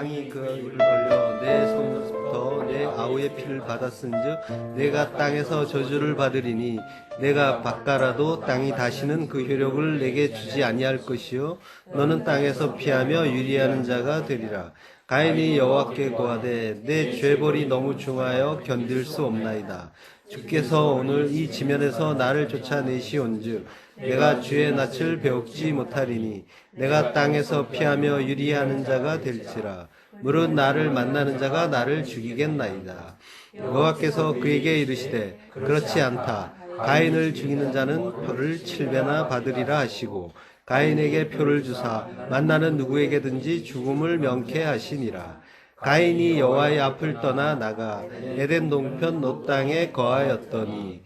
땅이 그 입을 벌려 내 손부터 내 아우의 피를 받았은즉 내가 땅에서 저주를 받으리니 내가 바꿔라도 땅이 다시는 그 효력을 내게 주지 아니할 것이요 너는 땅에서 피하며 유리하는 자가 되리라. 가인이 여호와께 고하되 내 죄벌이 너무 중하여 견딜 수 없나이다. 주께서 오늘 이 지면에서 나를 쫓아내시온즉 내가 주의 낯을 배웁지 못하리니 내가 땅에서 피하며 유리하는 자가 될지라. 무릇 나를 만나는 자가 나를 죽이겠나이다. 여호와께서 그에게 이르시되 그렇지 않다. 가인을 죽이는 자는 표를 7배나 받으리라 하시고 가인에게 표를 주사 만나는 누구에게든지 죽음을 명케 하시니라. 가인이 여호와의 앞을 떠나 나가 에덴 동편 롯 땅에 거하였더니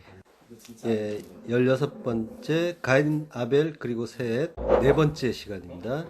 16번째 가인 아벨 그리고 셋 네 번째 시간입니다.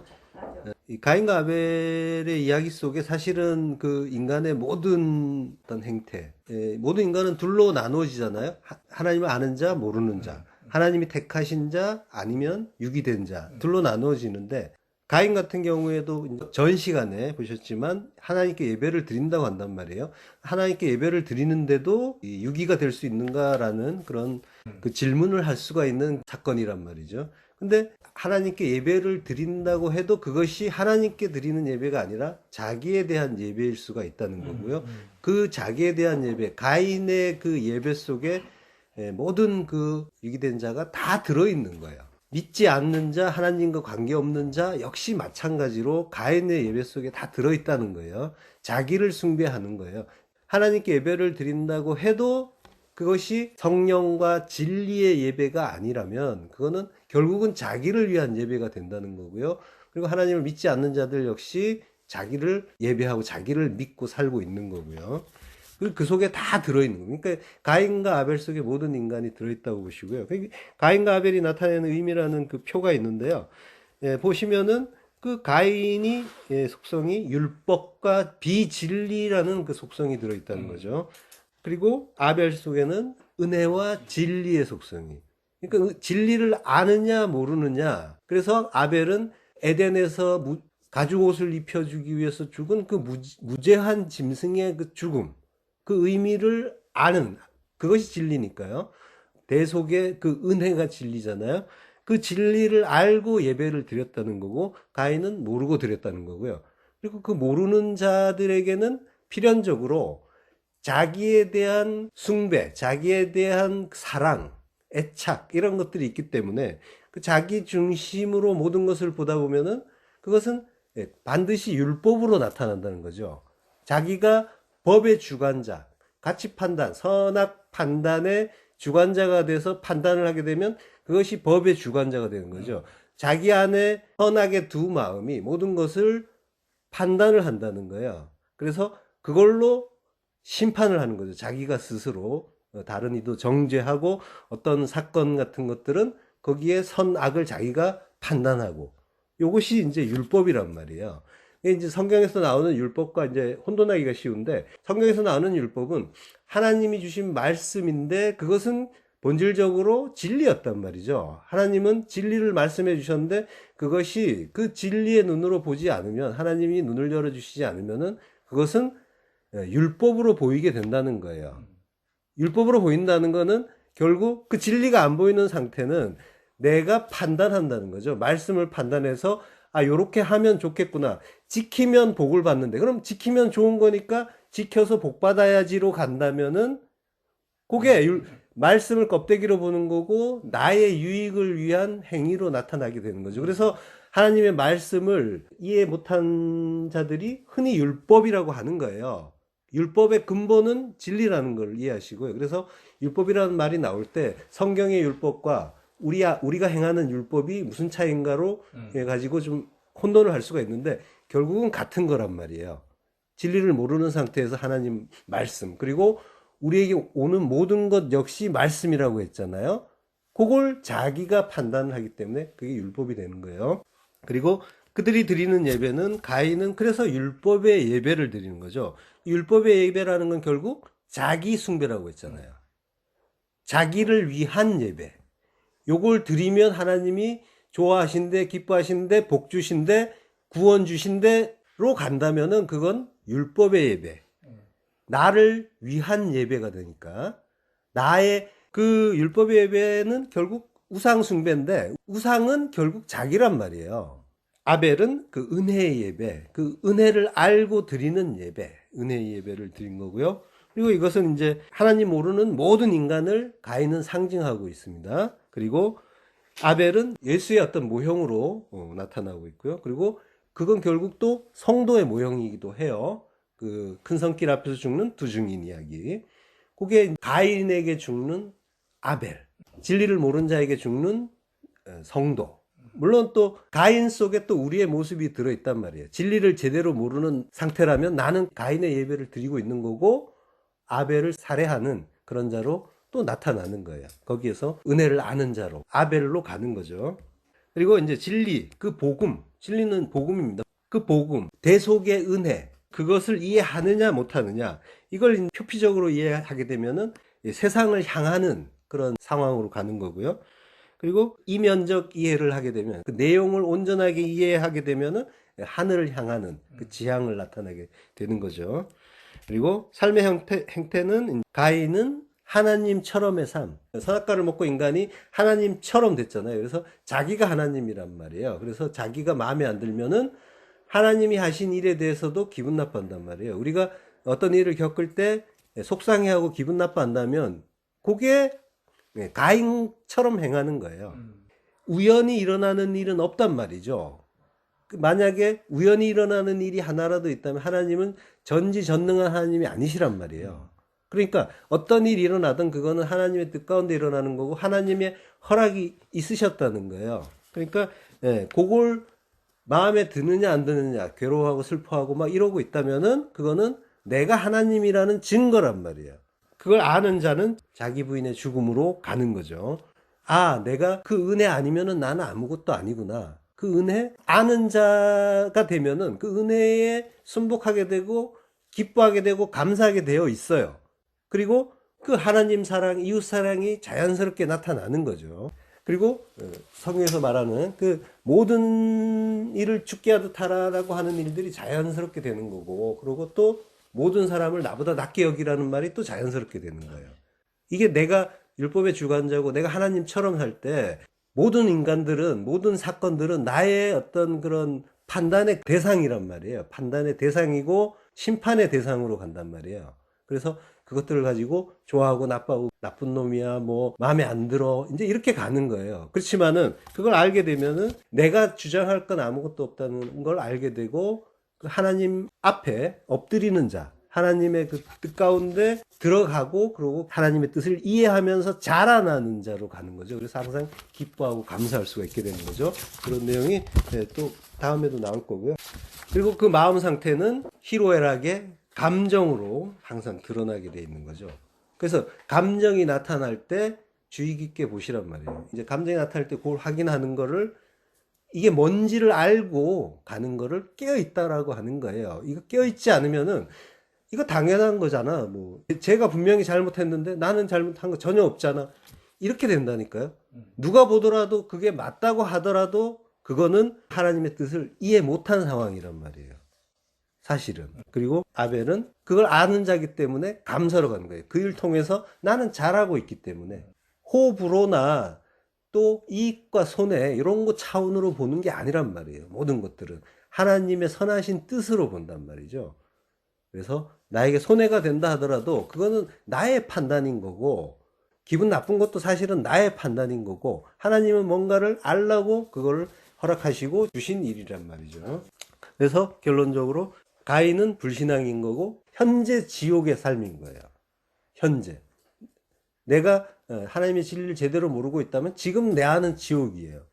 이 가인과 아벨의 이야기 속에 사실은 그 인간의 모든 어떤 행태, 모든 인간은 둘로 나누어지잖아요. 하나님을 아는 자, 모르는 자, 하나님이 택하신 자, 아니면 유기된 자, 둘로 나누어지는데 가인 같은 경우에도 전 시간에 보셨지만 하나님께 예배를 드린다고 한단 말이에요. 하나님께 예배를 드리는데도 유기가 될 수 있는가라는 그런 그 질문을 할 수가 있는 사건이란 말이죠. 근데 하나님께 예배를 드린다고 해도 그것이 하나님께 드리는 예배가 아니라 자기에 대한 예배일 수가 있다는 거고요. 그 자기에 대한 예배, 가인의 그 예배 속에 모든 그 유기된 자가 다 들어있는 거예요. 믿지 않는 자, 하나님과 관계없는 자 역시 마찬가지로 가인의 예배 속에 다 들어있다는 거예요. 자기를 숭배하는 거예요. 하나님께 예배를 드린다고 해도 그것이 성령과 진리의 예배가 아니라면 그거는 결국은 자기를 위한 예배가 된다는 거고요. 그리고 하나님을 믿지 않는 자들 역시 자기를 예배하고 자기를 믿고 살고 있는 거고요. 그 속에 다 들어있는 거예요. 그러니까 가인과 아벨 속에 모든 인간이 들어있다고 보시고요. 가인과 아벨이 나타내는 의미라는 그 표가 있는데요. 보시면은 그 가인이 속성이 율법과 비진리라는 그 속성이 들어있다는 거죠. 그리고 아벨 속에는 은혜와 진리의 속성이. 그러니까 진리를 아느냐 모르느냐. 그래서 아벨은 에덴에서 가죽옷을 입혀주기 위해서 죽은 그 무죄한 짐승의 그 죽음. 그 의미를 아는 그것이 진리니까요. 대속의 그 은혜가 진리잖아요. 그 진리를 알고 예배를 드렸다는 거고 가인은 모르고 드렸다는 거고요. 그리고 그 모르는 자들에게는 필연적으로 자기에 대한 숭배, 자기에 대한 사랑, 애착 이런 것들이 있기 때문에 그 자기 중심으로 모든 것을 보다 보면은 그것은 반드시 율법으로 나타난다는 거죠. 자기가 법의 주관자, 가치 판단, 선악 판단의 주관자가 돼서 판단을 하게 되면 그것이 법의 주관자가 되는 거죠. 자기 안에 선악의 두 마음이 모든 것을 판단을 한다는 거예요. 그래서 그걸로 심판을 하는 거죠. 자기가 스스로 다른 이도 정죄하고 어떤 사건 같은 것들은 거기에 선악을 자기가 판단하고 이것이 이제 율법이란 말이에요. 이제 성경에서 나오는 율법과 이제 혼돈하기가 쉬운데 성경에서 나오는 율법은 하나님이 주신 말씀인데 그것은 본질적으로 진리였단 말이죠. 하나님은 진리를 말씀해 주셨는데 그것이 그 진리의 눈으로 보지 않으면 하나님이 눈을 열어주시지 않으면은 그것은 율법으로 보이게 된다는 거예요. 율법으로 보인다는 거는 결국 그 진리가 안 보이는 상태는 내가 판단한다는 거죠. 말씀을 판단해서 요렇게 하면 좋겠구나. 지키면 복을 받는데 그럼 지키면 좋은 거니까 지켜서 복 받아야지로 간다면은 그게 말씀을 껍데기로 보는 거고 나의 유익을 위한 행위로 나타나게 되는 거죠. 그래서 하나님의 말씀을 이해 못한 자들이 흔히 율법이라고 하는 거예요. 율법의 근본은 진리라는 걸 이해하시고요. 그래서 율법이라는 말이 나올 때 성경의 율법과 우리가 행하는 율법이 무슨 차이인가로 가지고 좀 혼돈을 할 수가 있는데 결국은 같은 거란 말이에요. 진리를 모르는 상태에서 하나님 말씀 그리고 우리에게 오는 모든 것 역시 말씀이라고 했잖아요. 그걸 자기가 판단을 하기 때문에 그게 율법이 되는 거예요. 그리고 그들이 드리는 예배는 가인은 그래서 율법의 예배를 드리는 거죠. 율법의 예배라는 건 결국 자기 숭배라고 했잖아요. 자기를 위한 예배. 요걸 드리면 하나님이 좋아하신대, 기뻐하신대, 복 주신대, 구원 주신대, 간다면은 그건 율법의 예배, 나를 위한 예배가 되니까, 나의 그 율법의 예배는 결국 우상 숭배인데, 우상은 결국 자기란 말이에요. 아벨은 그 은혜의 예배, 그 은혜를 알고 드리는 예배, 은혜의 예배를 드린 거고요. 그리고 이것은 이제 하나님 모르는 모든 인간을 가인은 상징하고 있습니다. 그리고 아벨은 예수의 어떤 모형으로 나타나고 있고요. 그리고 그건 결국 또 성도의 모형이기도 해요. 그 큰 성길 앞에서 죽는 두 증인 이야기. 그게 가인에게 죽는 아벨, 진리를 모르는 자에게 죽는 성도. 물론 또 가인 속에 또 우리의 모습이 들어있단 말이에요. 진리를 제대로 모르는 상태라면 나는 가인의 예배를 드리고 있는 거고 아벨을 살해하는 그런 자로 또 나타나는 거예요. 거기에서 은혜를 아는 자로 아벨로 가는 거죠. 그리고 이제 진리, 그 복음, 진리는 복음입니다. 그 복음, 대속의 은혜, 그것을 이해하느냐 못하느냐, 이걸 표피적으로 이해하게 되면은 세상을 향하는 그런 상황으로 가는 거고요. 그리고 이면적 이해를 하게 되면, 그 내용을 온전하게 이해하게 되면은 하늘을 향하는 그 지향을 나타나게 되는 거죠. 그리고 삶의 행태는 가인은 하나님처럼의 삶. 선악과를 먹고 인간이 하나님처럼 됐잖아요. 그래서 자기가 하나님이란 말이에요. 그래서 자기가 마음에 안 들면은 하나님이 하신 일에 대해서도 기분 나빠한단 말이에요. 우리가 어떤 일을 겪을 때 속상해하고 기분 나빠한다면 그게 가인처럼 행하는 거예요. 우연히 일어나는 일은 없단 말이죠. 만약에 우연히 일어나는 일이 하나라도 있다면 하나님은 전지전능한 하나님이 아니시란 말이에요. 그러니까 어떤 일이 일어나든 그거는 하나님의 뜻 가운데 일어나는 거고 하나님의 허락이 있으셨다는 거예요. 그러니까 그걸 마음에 드느냐 안 드느냐, 괴로워하고 슬퍼하고 막 이러고 있다면은 그거는 내가 하나님이라는 증거란 말이에요. 그걸 아는 자는 자기 부인의 죽음으로 가는 거죠. 아, 내가 그 은혜 아니면은 나는 아무것도 아니구나. 그 은혜 아는 자가 되면은 그 은혜에 순복하게 되고 기뻐하게 되고 감사하게 되어 있어요. 그리고 그 하나님 사랑, 이웃 사랑이 자연스럽게 나타나는 거죠. 그리고 성경에서 말하는 그 모든 일을 죽게 하듯 하라라고 하는 일들이 자연스럽게 되는 거고, 그리고 또 모든 사람을 나보다 낫게 여기라는 말이 또 자연스럽게 되는 거예요. 이게 내가 율법의 주관자고 내가 하나님처럼 살 때 모든 인간들은, 모든 사건들은 나의 어떤 그런 판단의 대상이란 말이에요. 판단의 대상이고 심판의 대상으로 간단 말이에요. 그래서 그것들을 가지고 좋아하고 나빠하고 나쁜 놈이야, 뭐 마음에 안 들어, 이제 이렇게 가는 거예요. 그렇지만은 그걸 알게 되면은 내가 주장할 건 아무것도 없다는 걸 알게 되고 그 하나님 앞에 엎드리는 자, 하나님의 그 뜻 가운데 들어가고 그러고 하나님의 뜻을 이해하면서 자라나는 자로 가는 거죠. 그래서 항상 기뻐하고 감사할 수가 있게 되는 거죠. 그런 내용이 또 다음에도 나올 거고요. 그리고 그 마음 상태는 희로애락의 감정으로 항상 드러나게 돼 있는 거죠. 그래서 감정이 나타날 때 주의 깊게 보시란 말이에요. 이제 감정이 나타날 때 그걸 확인하는 거를, 이게 뭔지를 알고 가는 거를 깨어있다라고 하는 거예요. 이거 깨어있지 않으면은 이거 당연한 거잖아. 뭐 제가 분명히 잘못했는데 나는 잘못한 거 전혀 없잖아. 이렇게 된다니까요. 누가 보더라도 그게 맞다고 하더라도 그거는 하나님의 뜻을 이해 못한 상황이란 말이에요. 사실은. 그리고 아벨은 그걸 아는 자기 때문에 감사로 가는 거예요. 그 일 통해서 나는 잘하고 있기 때문에 호불호나 또 이익과 손해 이런 거 차원으로 보는 게 아니란 말이에요. 모든 것들은 하나님의 선하신 뜻으로 본단 말이죠. 그래서 나에게 손해가 된다 하더라도 그거는 나의 판단인 거고, 기분 나쁜 것도 사실은 나의 판단인 거고, 하나님은 뭔가를 알라고 그걸 허락하시고 주신 일이란 말이죠. 그래서 결론적으로 가인은 불신앙인 거고 현재 지옥의 삶인 거예요. 현재 내가 하나님의 진리를 제대로 모르고 있다면 지금 내 안은 지옥이에요.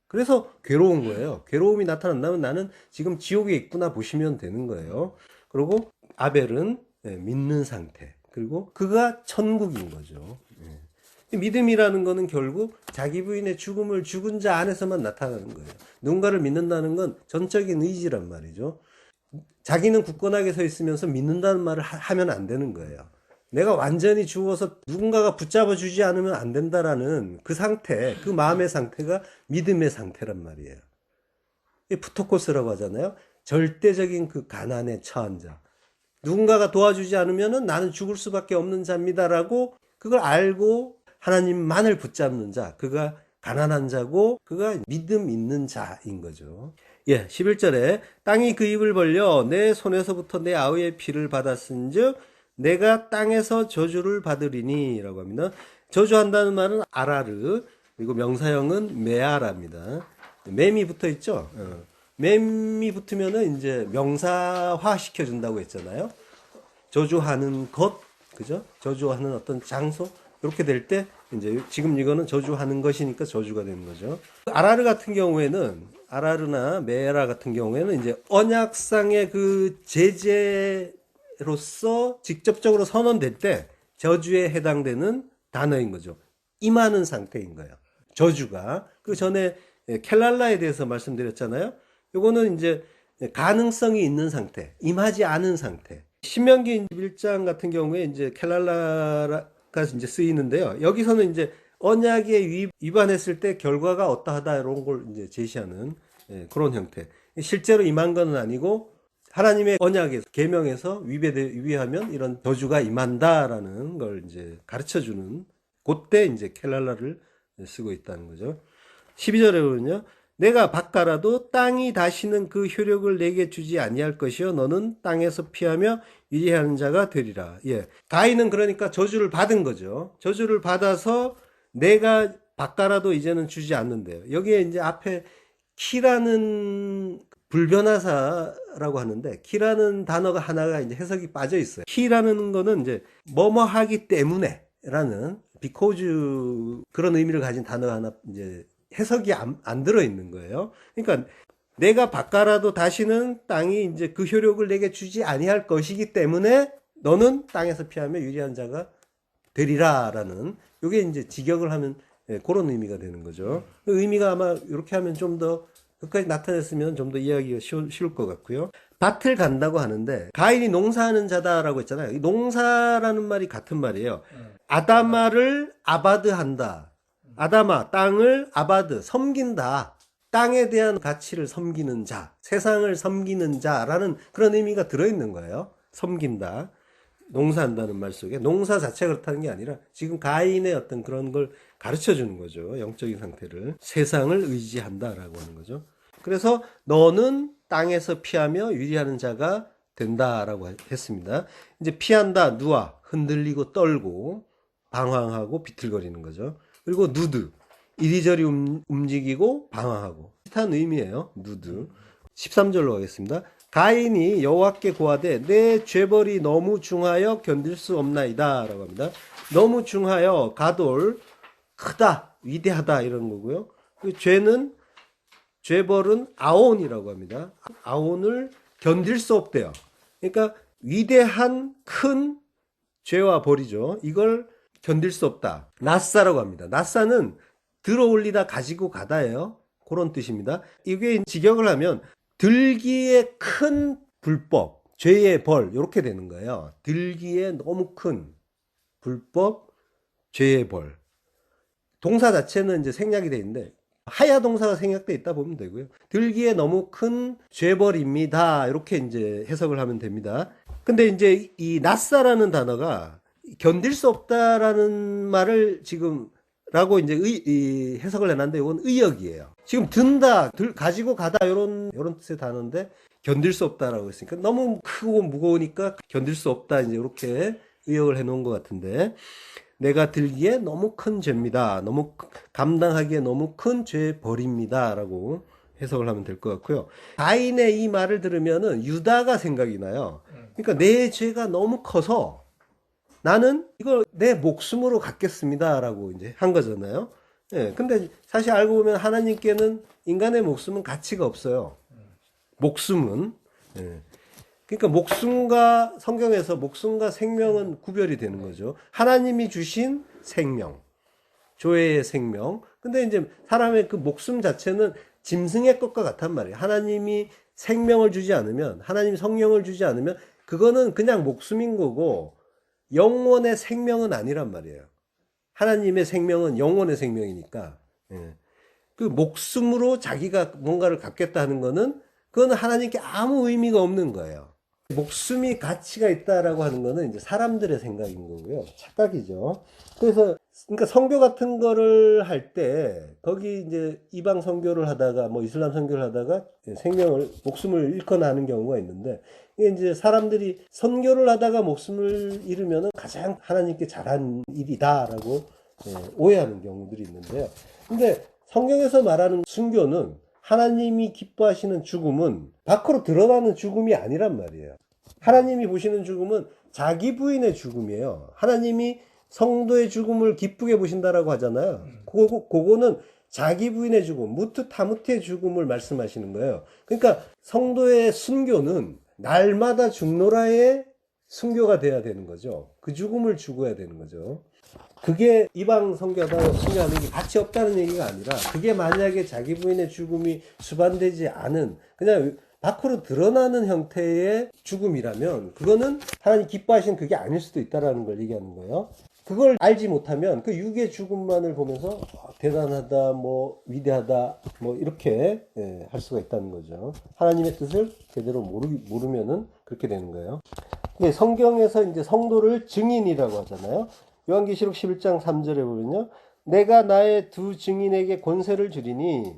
그래서 괴로운 거예요. 괴로움이 나타난다면 나는 지금 지옥에 있구나 보시면 되는 거예요. 그리고 아벨은 믿는 상태, 그리고 그가 천국인 거죠. 믿음이라는 거는 결국 자기 부인의 죽음을 죽은 자 안에서만 나타나는 거예요. 누군가를 믿는다는 건 전적인 의지란 말이죠. 자기는 굳건하게 서 있으면서 믿는다는 말을 하면 안 되는 거예요. 내가 완전히 죽어서 누군가가 붙잡아 주지 않으면 안 된다라는 그 상태, 그 마음의 상태가 믿음의 상태란 말이에요. 푸토코스라고 하잖아요. 절대적인 그 가난에 처한 자. 누군가가 도와주지 않으면 나는 죽을 수밖에 없는 자입니다라고 그걸 알고 하나님만을 붙잡는 자. 그가 가난한 자고 그가 믿음 있는 자인 거죠. 예, 11절에 땅이 그 입을 벌려 내 손에서부터 내 아우의 피를 받았은즉 내가 땅에서 저주를 받으리니 라고 합니다. 저주한다는 말은 아라르, 그리고 명사형은 메아랍니다. 맴이 붙어 있죠. 맴이 붙으면은 이제 명사화 시켜준다고 했잖아요. 저주하는 것, 그죠? 저주하는 어떤 장소, 이렇게 될 때, 이제 지금 이거는 저주하는 것이니까 저주가 되는 거죠. 아라르 같은 경우에는, 아라르나 메라 같은 경우에는 이제 언약상의 그 제재로서 직접적으로 선언될 때 저주에 해당되는 단어인 거죠. 임하는 상태인 거예요. 저주가. 그 전에 켈랄라에 대해서 말씀드렸잖아요. 요거는 이제 가능성이 있는 상태, 임하지 않은 상태. 신명기 1장 같은 경우에 이제 켈랄라가 이제 쓰이는데요. 여기서는 이제 언약에 위반했을 때 결과가 어떠하다 이런 걸 이제 제시하는 그런 형태. 실제로 임한 건 아니고 하나님의 언약에서 계명에서 위배하면 이런 저주가 임한다라는 걸 이제 가르쳐 주는 그때 이제 켈랄라를 쓰고 있다는 거죠. 12절에 보면요. 내가 밭가라도 땅이 다시는 그 효력을 내게 주지 아니할 것이요 너는 땅에서 피하며 위대한 자가 되리라. 예. 가인은 그러니까 저주를 받은 거죠. 저주를 받아서 내가 밭가라도 이제는 주지 않는데요. 여기에 이제 앞에 키라는 불변화사라고 하는데 키라는 단어가 하나가 이제 해석이 빠져 있어요. 키라는 거는 이제 뭐뭐 하기 때문에라는 because 그런 의미를 가진 단어가 하나 이제 해석이 안 들어있는 거예요. 그러니까 내가 밭가라도 다시는 땅이 이제 그 효력을 내게 주지 아니할 것이기 때문에 너는 땅에서 피하며 유리한 자가 되리라라는 이게 이제 직역을 하면 그런 의미가 되는 거죠. 그 의미가 아마 이렇게 하면 좀 더 끝까지 나타냈으면 좀 더 이해하기가 쉬울 것 같고요. 밭을 간다고 하는데 가인이 농사하는 자다라고 했잖아요. 이 농사라는 말이 같은 말이에요. 아다마를 아바드한다. 아다마, 땅을 아바드, 섬긴다. 땅에 대한 가치를 섬기는 자, 세상을 섬기는 자라는 그런 의미가 들어있는 거예요. 섬긴다. 농사한다는 말 속에 농사 자체가 그렇다는 게 아니라 지금 가인의 어떤 그런 걸 가르쳐 주는 거죠. 영적인 상태를. 세상을 의지한다라고 하는 거죠. 그래서 너는 땅에서 피하며 유리하는 자가 된다라고 했습니다. 이제 피한다, 누아, 흔들리고 떨고 방황하고 비틀거리는 거죠. 그리고 누드, 이리저리 움직이고 방황하고 비슷한 의미예요. 누드. 13절로 가겠습니다. 가인이 여호와께 고하되 내 죄벌이 너무 중하여 견딜 수 없나이다 라고 합니다. 너무 중하여 가돌 크다 위대하다 이런 거고요. 그 죄벌은 아온이라고 합니다. 아온을 견딜 수 없대요. 그러니까 위대한 큰 죄와 벌이죠. 이걸 견딜 수 없다. 나사라고 합니다. 나사는 들어올리다 가지고 가다예요. 그런 뜻입니다. 이게 직역을 하면 들기에 큰 불법, 죄의 벌 이렇게 되는 거예요. 들기에 너무 큰 불법, 죄의 벌. 동사 자체는 이제 생략이 되어 있는데 하야 동사가 생략되어 있다 보면 되고요. 들기에 너무 큰 죄벌입니다. 이렇게 이제 해석을 하면 됩니다. 근데 이제 이 나사라는 단어가 견딜 수 없다라는 말을 지금 라고 이제 해석을 해놨는데 이건 의역이에요. 지금 든다, 가지고 가다 이런 뜻의 단어인데 견딜 수 없다라고 했으니까 너무 크고 무거우니까 견딜 수 없다 이제 이렇게 의역을 해놓은 것 같은데 내가 들기에 너무 큰 죄입니다. 너무 감당하기에 너무 큰 죄 벌입니다라고 해석을 하면 될 것 같고요. 가인의 이 말을 들으면은 유다가 생각이 나요. 그러니까 내 죄가 너무 커서 나는 이걸 내 목숨으로 갚겠습니다라고 이제 한 거잖아요. 예. 근데 사실 알고 보면 하나님께는 인간의 목숨은 가치가 없어요. 목숨은. 예. 그러니까 목숨과 성경에서 목숨과 생명은 구별이 되는 거죠. 하나님이 주신 생명, 조회의 생명. 근데 이제 사람의 그 목숨 자체는 짐승의 것과 같단 말이에요. 하나님이 생명을 주지 않으면, 하나님이 성령을 주지 않으면 그거는 그냥 목숨인 거고 영원의 생명은 아니란 말이에요. 하나님의 생명은 영원의 생명이니까. 예. 그 목숨으로 자기가 뭔가를 갖겠다 하는 거는 그거는 하나님께 아무 의미가 없는 거예요. 목숨이 가치가 있다라고 하는 거는 이제 사람들의 생각인 거고요. 착각이죠. 그래서 그러니까 선교 같은 거를 할 때 거기 이제 이방 선교를 하다가 뭐 이슬람 선교를 하다가 목숨을 잃거나 하는 경우가 있는데, 이게 이제 사람들이 선교를 하다가 목숨을 잃으면은 가장 하나님께 잘한 일이다라고 오해하는 경우들이 있는데요. 근데 성경에서 말하는 순교는, 하나님이 기뻐하시는 죽음은 밖으로 드러나는 죽음이 아니란 말이에요. 하나님이 보시는 죽음은 자기 부인의 죽음이에요. 하나님이 성도의 죽음을 기쁘게 보신다라고 하잖아요. 그거는 자기 부인의 죽음, 무트 타무트의 죽음을 말씀하시는 거예요. 그러니까 성도의 순교는 날마다 죽노라의 순교가 돼야 되는 거죠. 그 죽음을 죽어야 되는 거죠. 그게 이방 선교하다가 순교하는 게 가치 없다는 얘기가 아니라, 그게 만약에 자기 부인의 죽음이 수반되지 않은 그냥 밖으로 드러나는 형태의 죽음이라면 그거는 하나님 기뻐하시는 그게 아닐 수도 있다는 걸 얘기하는 거예요. 그걸 알지 못하면 그 육의 죽음만을 보면서 대단하다, 뭐 위대하다, 뭐 이렇게 할 수가 있다는 거죠. 하나님의 뜻을 제대로 모르면은 그렇게 되는 거예요. 성경에서 이제 성도를 증인이라고 하잖아요. 요한계시록 11장 3절에 보면요, 내가 나의 두 증인에게 권세를 주리니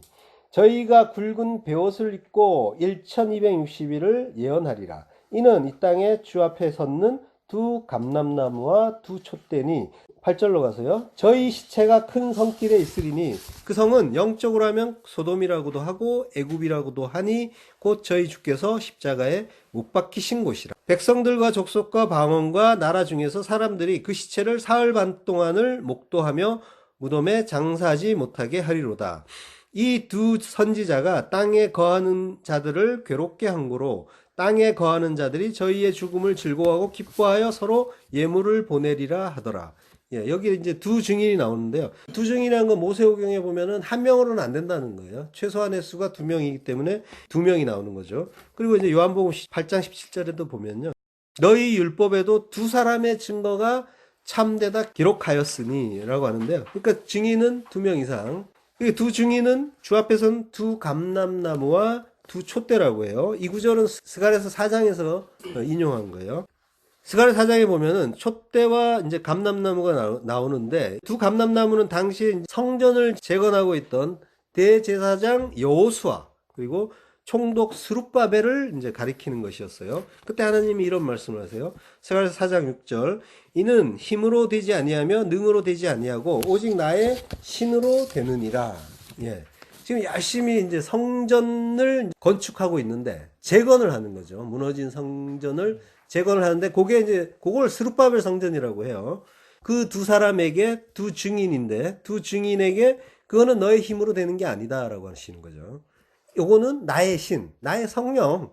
저희가 굵은 베옷을 입고 1260일을 예언하리라. 이는 이 땅에 주 앞에 섰는 두 감람나무와 두 촛대니, 8절로 가서요, 저희 시체가 큰 성길에 있으리니, 그 성은 영적으로 하면 소돔이라고도 하고 애굽이라고도 하니 곧 저희 주께서 십자가에 못 박히신 곳이라. 백성들과 족속과 방언과 나라 중에서 사람들이 그 시체를 사흘 반 동안을 목도하며 무덤에 장사하지 못하게 하리로다. 이 두 선지자가 땅에 거하는 자들을 괴롭게 한 고로 땅에 거하는 자들이 저희의 죽음을 즐거워하고 기뻐하여 서로 예물을 보내리라 하더라. 여기 이제 두 증인이 나오는데요. 두 증인이라는 건 모세오경에 보면은 한 명으로는 안 된다는 거예요. 최소한의 수가 두 명이기 때문에 두 명이 나오는 거죠. 그리고 이제 요한복음 8장 17절에도 보면요, 너희 율법에도 두 사람의 증거가 참되다 기록하였으니 라고 하는데요. 그러니까 증인은 두 명 이상. 두 증인은 주 앞에 선 두 감람나무와 두 촛대라고 해요. 이 구절은 스가랴서 4장에서 인용한 거예요. 스가랴 4장에 보면은 촛대와 이제 감람나무가 나오는데, 두 감람나무는 당시에 성전을 재건하고 있던 대제사장 여호수아 그리고 총독 스룹바벨을 이제 가리키는 것이었어요. 그때 하나님이 이런 말씀을 하세요. 스가랴 4장 6절, 이는 힘으로 되지 아니하며 능으로 되지 아니하고 오직 나의 신으로 되느니라. 지금 열심히 이제 성전을 건축하고 있는데 재건을 하는 거죠. 무너진 성전을 재건을 하는데 그걸 스룹바벨 성전이라고 해요. 그 두 사람에게, 두 증인인데 두 증인에게 그거는 너의 힘으로 되는 게 아니다라고 하시는 거죠. 요거는 나의 신, 나의 성령,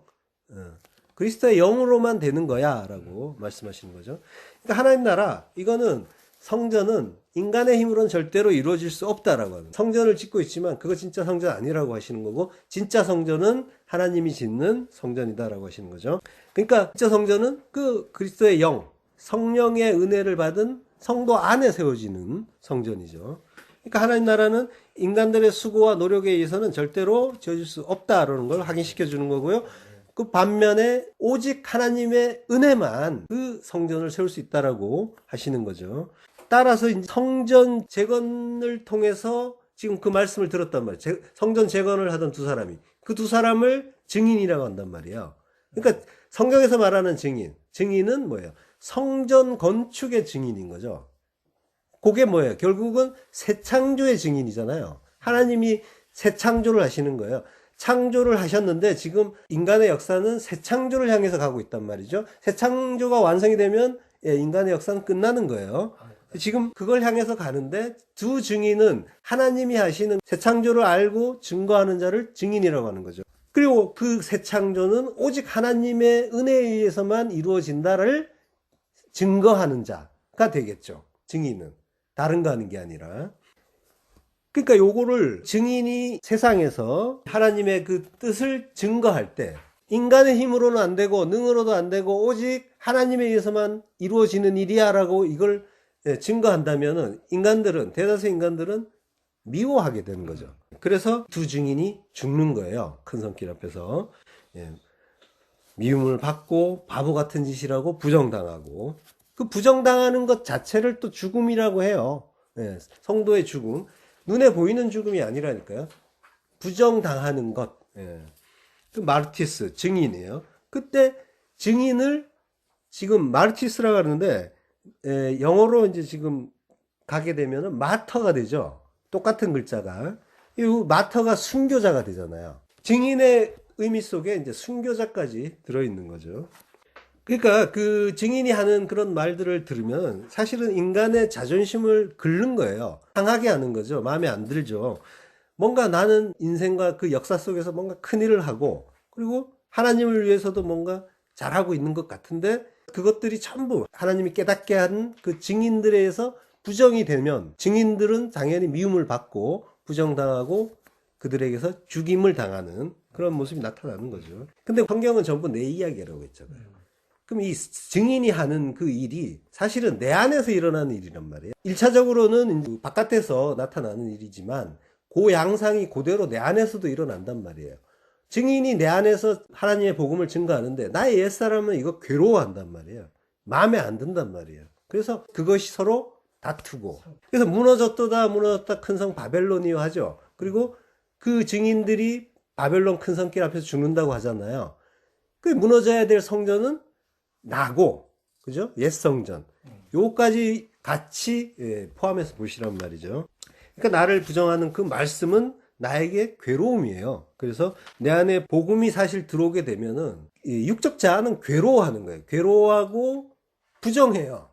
그리스도의 영으로만 되는 거야 라고 말씀하시는 거죠. 그러니까 하나님 나라, 이거는 성전은 인간의 힘으로는 절대로 이루어질 수 없다라고 하는, 성전을 짓고 있지만 그거 진짜 성전 아니라고 하시는 거고, 진짜 성전은 하나님이 짓는 성전이다라고 하시는 거죠. 그러니까 진짜 성전은 그 그리스도의 영, 성령의 은혜를 받은 성도 안에 세워지는 성전이죠. 그러니까 하나님 나라는 인간들의 수고와 노력에 의해서는 절대로 지어질 수 없다라는 걸 확인시켜 주는 거고요. 그 반면에 오직 하나님의 은혜만 그 성전을 세울 수 있다라고 하시는 거죠. 따라서 성전 재건을 통해서 지금 그 말씀을 들었단 말이에요. 성전 재건을 하던 두 사람이, 그 두 사람을 증인이라고 한단 말이에요. 그러니까 성경에서 말하는 증인은 뭐예요? 성전 건축의 증인인 거죠. 그게 뭐예요? 결국은 새 창조의 증인이잖아요. 하나님이 새 창조를 하시는 거예요. 창조를 하셨는데 지금 인간의 역사는 새 창조를 향해서 가고 있단 말이죠. 새 창조가 완성이 되면 인간의 역사는 끝나는 거예요. 지금 그걸 향해서 가는데, 두 증인은 하나님이 하시는 새 창조를 알고 증거하는 자를 증인이라고 하는 거죠. 그리고 그 새 창조는 오직 하나님의 은혜에 의해서만 이루어진다를 증거하는 자가 되겠죠. 증인은 다른 거 하는 게 아니라. 그러니까 요거를 증인이 세상에서 하나님의 그 뜻을 증거할 때, 인간의 힘으로는 안 되고 능으로도 안 되고 오직 하나님에 의해서만 이루어지는 일이야 라고 이걸 증거한다면은, 대다수 인간들은 미워하게 되는 거죠. 그래서 두 증인이 죽는 거예요. 큰 성길 앞에서. 예. 미움을 받고 바보 같은 짓이라고 부정당하고, 그 부정당하는 것 자체를 또 죽음이라고 해요. 예. 성도의 죽음. 눈에 보이는 죽음이 아니라니까요. 부정당하는 것. 예. 그 마르티스, 증인이에요. 그때 증인을 지금 마르티스라고 하는데, 영어로 이제 지금 가게 되면은 마터가 되죠. 똑같은 글자가. 이 마터가 순교자가 되잖아요. 증인의 의미 속에 이제 순교자까지 들어있는 거죠. 그러니까 그 증인이 하는 그런 말들을 들으면 사실은 인간의 자존심을 긁는 거예요. 상하게 하는 거죠. 마음에 안 들죠. 뭔가 나는 인생과 그 역사 속에서 뭔가 큰일을 하고, 그리고 하나님을 위해서도 뭔가 잘하고 있는 것 같은데, 그것들이 전부 하나님이 깨닫게 한 그 증인들에 의해서 부정이 되면 증인들은 당연히 미움을 받고 부정당하고 그들에게서 죽임을 당하는 그런 모습이 나타나는 거죠. 근데 성경은 전부 내 이야기라고 했잖아요. 그럼 이 증인이 하는 그 일이 사실은 내 안에서 일어나는 일이란 말이에요. 1차적으로는 바깥에서 나타나는 일이지만 그 양상이 그대로 내 안에서도 일어난단 말이에요. 증인이 내 안에서 하나님의 복음을 증거하는데 나의 옛사람은 이거 괴로워한단 말이에요. 마음에 안 든단 말이에요. 그래서 그것이 서로 다투고, 그래서 무너졌다 무너졌다 큰 성 바벨론이요 하죠. 그리고 그 증인들이 바벨론 큰 성길 앞에서 죽는다고 하잖아요. 그 무너져야 될 성전은 나고, 그죠? 옛 성전. 요까지 같이 포함해서 보시란 말이죠. 그러니까 나를 부정하는 그 말씀은 나에게 괴로움이에요. 그래서 내 안에 복음이 사실 들어오게 되면은 이 육적 자아는 괴로워하는 거예요. 괴로워하고 부정해요.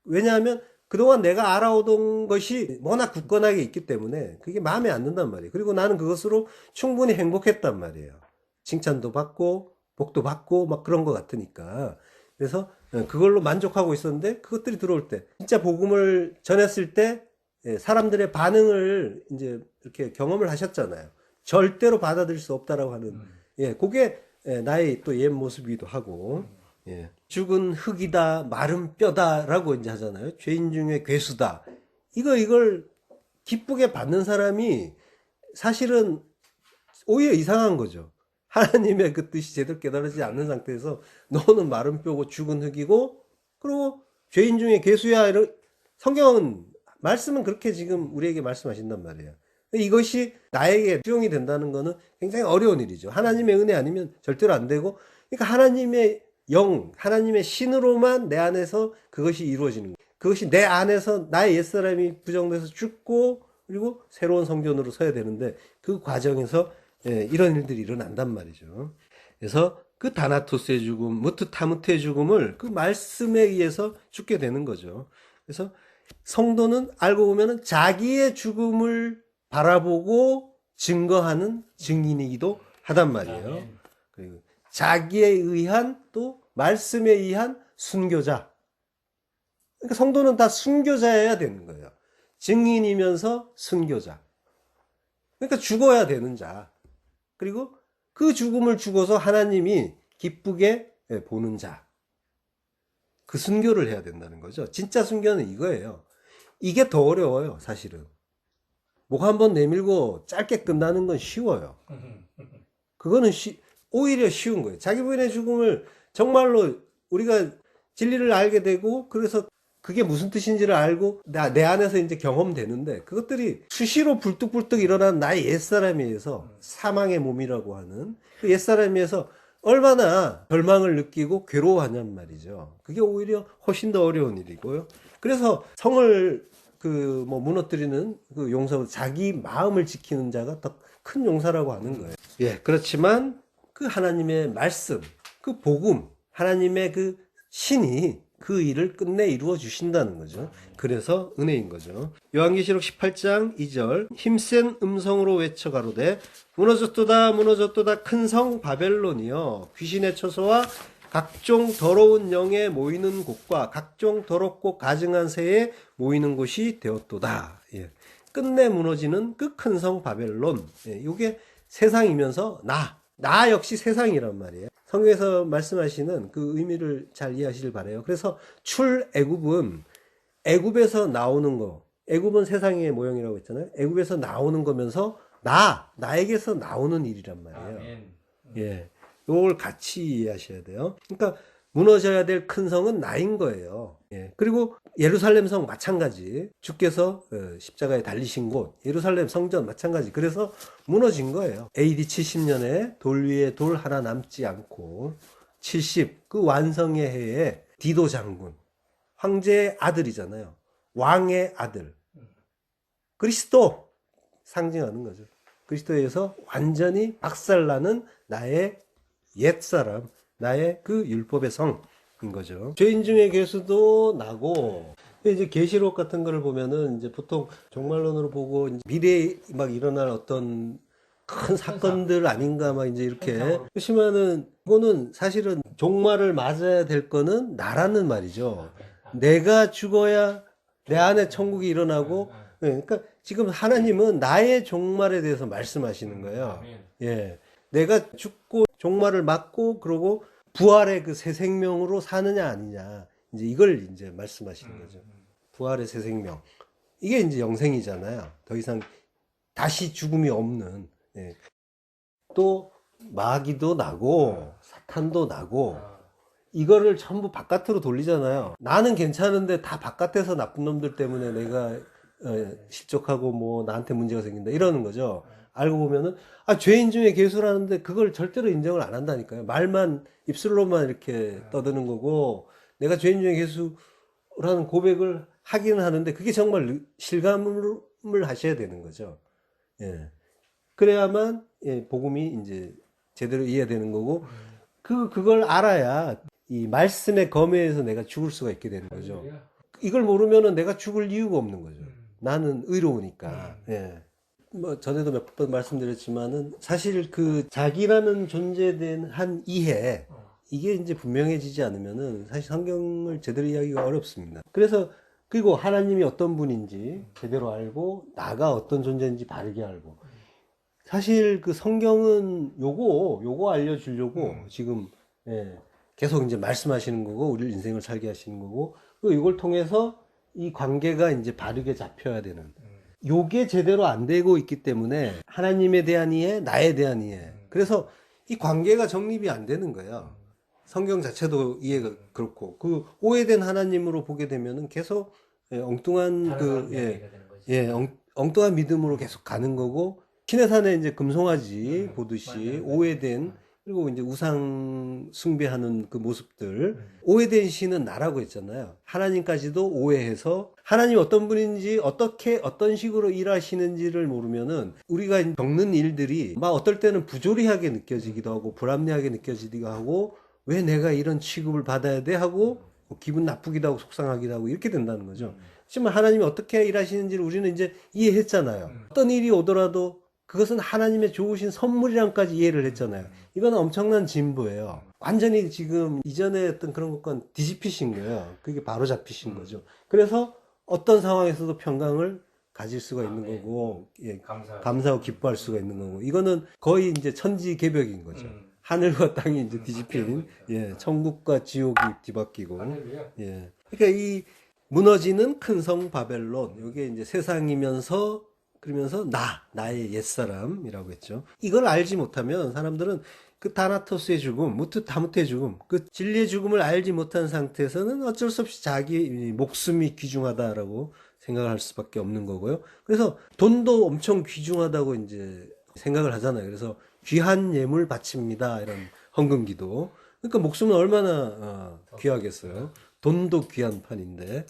왜냐하면 그동안 내가 알아오던 것이 워낙 굳건하게 있기 때문에 그게 마음에 안 든단 말이에요. 그리고 나는 그것으로 충분히 행복했단 말이에요. 칭찬도 받고 복도 받고 막 그런 것 같으니까. 그래서 그걸로 만족하고 있었는데 그것들이 들어올 때, 진짜 복음을 전했을 때 사람들의 반응을 이제 이렇게 경험을 하셨잖아요. 절대로 받아들일 수 없다라고 하는, 그게 나의 또 옛 모습이기도 하고, 죽은 흙이다, 마른 뼈다라고 이제 하잖아요. 죄인 중에 괴수다. 이걸 기쁘게 받는 사람이 사실은 오히려 이상한 거죠. 하나님의 그 뜻이 제대로 깨달아지지 않는 상태에서 너는 마른 뼈고 죽은 흙이고, 그리고 죄인 중에 괴수야. 성경은 말씀은 그렇게 지금 우리에게 말씀하신단 말이에요. 이것이 나에게 수용이 된다는 거는 굉장히 어려운 일이죠. 하나님의 은혜 아니면 절대로 안 되고, 그러니까 하나님의 영, 하나님의 신으로만 내 안에서 그것이 이루어지는 거예요. 그것이 내 안에서 나의 옛사람이 부정돼서 죽고, 그리고 새로운 성전으로 서야 되는데 그 과정에서 이런 일들이 일어난단 말이죠. 그래서 그 다나토스의 죽음, 무트타무트의 죽음을 그 말씀에 의해서 죽게 되는 거죠. 그래서 성도는 알고 보면은 자기의 죽음을 바라보고 증거하는 증인이기도 하단 말이에요. 그리고 자기에 의한 또 말씀에 의한 순교자. 그러니까 성도는 다 순교자여야 되는 거예요. 증인이면서 순교자. 그러니까 죽어야 되는 자. 그리고 그 죽음을 죽어서 하나님이 기쁘게 보는 자. 그 순교를 해야 된다는 거죠. 진짜 순교는 이거예요. 이게 더 어려워요, 사실은. 목 한번 내밀고 짧게 끝나는 건 쉬워요. 그거는 오히려 쉬운 거예요. 자기 부인의 죽음을 정말로 우리가 진리를 알게 되고, 그래서 그게 무슨 뜻인지를 알고 내 안에서 이제 경험되는데, 그것들이 수시로 불뚝불뚝 일어난 나의 옛사람에 의해서, 사망의 몸이라고 하는 그 옛사람에 의해서 얼마나 절망을 느끼고 괴로워하냔 말이죠. 그게 오히려 훨씬 더 어려운 일이고요. 그래서 성을 무너뜨리는 그 용사, 자기 마음을 지키는 자가 더 큰 용사라고 하는 거예요. 그렇지만 그 하나님의 말씀, 그 복음, 하나님의 그 신이 그 일을 끝내 이루어 주신다는 거죠. 그래서 은혜인 거죠. 요한계시록 18장 2절, 힘센 음성으로 외쳐 가로되 무너졌도다 무너졌도다 큰 성 바벨론이여, 귀신의 처소와 각종 더러운 영에 모이는 곳과 각종 더럽고 가증한 새에 모이는 곳이 되었도다. 끝내 무너지는 그 큰 성 바벨론. 이게 세상이면서 나 역시 세상이란 말이에요. 성경에서 말씀하시는 그 의미를 잘 이해하시길 바라요. 그래서 출애굽은 애굽에서 나오는 거, 애굽은 세상의 모형이라고 했잖아요. 애굽에서 나오는 거면서 나에게서 나오는 일이란 말이에요. 아멘. 예. 요걸 같이 이해하셔야 돼요. 그러니까 무너져야 될 큰 성은 나인 거예요. 예. 그리고 예루살렘 성 마찬가지. 주께서 십자가에 달리신 곳, 예루살렘 성전 마찬가지. 그래서 무너진 거예요. AD 70년에 돌 위에 돌 하나 남지 않고 70, 그 완성의 해에 디도 장군, 황제의 아들이잖아요. 왕의 아들. 그리스도 상징하는 거죠. 그리스도에 의해서 완전히 박살나는 나의 옛사람, 나의 그 율법의 성인 거죠. 죄인 중에 괴수도 나고, 이제 계시록 같은 거를 보면은 이제 보통 종말론으로 보고 이제 미래에 막 일어날 어떤 큰 사건들 아닌가 막 이제 이렇게 그렇지만은 그거는 사실은 종말을 맞아야 될 거는 나라는 말이죠. 내가 죽어야 내 안에 천국이 일어나고, 그러니까 지금 하나님은 나의 종말에 대해서 말씀하시는 거예요. 예. 내가 죽고 종말을 맞고 그러고 부활의 그 새 생명으로 사느냐 아니냐. 이제 이걸 이제 말씀하시는 거죠. 부활의 새 생명. 이게 이제 영생이잖아요. 더 이상 다시 죽음이 없는. 예. 또 마귀도 나고 사탄도 나고 이거를 전부 바깥으로 돌리잖아요. 나는 괜찮은데 다 바깥에서 나쁜 놈들 때문에 내가 실족하고 뭐 나한테 문제가 생긴다 이러는 거죠. 알고 보면은 죄인 중에 괴수라는데 그걸 절대로 인정을 안 한다니까요. 말만 입술로만 이렇게 떠드는 거고 내가 죄인 중에 괴수라는 고백을 하기는 하는데 그게 정말 실감을 하셔야 되는 거죠. 예. 그래야만 복음이 이제 제대로 이해되는 거고 그걸 알아야 이 말씀의 검에서 내가 죽을 수가 있게 되는 거죠. 이걸 모르면은 내가 죽을 이유가 없는 거죠. 나는 의로우니까. 예. 뭐 전에도 몇 번 말씀드렸지만은 사실 그 자기라는 존재에 대한 이해 이게 이제 분명해지지 않으면은 사실 성경을 제대로 이해하기가 어렵습니다. 그래서 그리고 하나님이 어떤 분인지 제대로 알고 나가 어떤 존재인지 바르게 알고 사실 그 성경은 요거 알려주려고 지금 계속 이제 말씀하시는 거고 우리 인생을 살게 하시는 거고 그리고 이걸 통해서 이 관계가 이제 바르게 잡혀야 되는 요게 제대로 안 되고 있기 때문에 하나님에 대한 이해, 나에 대한 이해. 그래서 이 관계가 정립이 안 되는 거예요. 성경 자체도 이해가 그렇고 그 오해된 하나님으로 보게 되면은 계속 엉뚱한 엉뚱한 믿음으로 계속 가는 거고 신의 산에 이제 금송아지 보듯이 오해된 그리고 이제 우상 숭배하는 그 모습들 오해된 신은 나라고 했잖아요. 하나님까지도 오해해서 하나님 어떤 분인지 어떻게 어떤 식으로 일하시는지를 모르면은 우리가 겪는 일들이 막 어떨 때는 부조리하게 느껴지기도 하고 불합리하게 느껴지기도 하고 왜 내가 이런 취급을 받아야 돼 하고 기분 나쁘기도 하고 속상하기도 하고 이렇게 된다는 거죠. 하지만 하나님이 어떻게 일하시는지를 우리는 이제 이해했잖아요. 어떤 일이 오더라도 그것은 하나님의 좋으신 선물이랑까지 이해를 했잖아요. 이건 엄청난 진보예요. 완전히 지금 이전에 했던 그런 것과는 뒤집히신 거예요. 그게 바로 잡히신 거죠. 그래서 어떤 상황에서도 평강을 가질 수가 있는 거고, 감사하고 기뻐할 수가 있는 거고, 이거는 거의 이제 천지개벽인 거죠. 하늘과 땅이 이제 뒤집힌, 천국과 지옥이 뒤바뀌고, 그러니까 이 무너지는 큰 성 바벨론, 이게 이제 세상이면서 그러면서 나의 옛사람이라고 했죠. 이걸 알지 못하면 사람들은 그 다나토스의 죽음, 무트다무트의 죽음, 그 진리의 죽음을 알지 못한 상태에서는 어쩔 수 없이 자기 목숨이 귀중하다라고 생각할 수밖에 없는 거고요. 그래서 돈도 엄청 귀중하다고 이제 생각을 하잖아요. 그래서 귀한 예물 바칩니다. 이런 헌금기도. 그러니까 목숨은 얼마나 귀하겠어요. 돈도 귀한 판인데.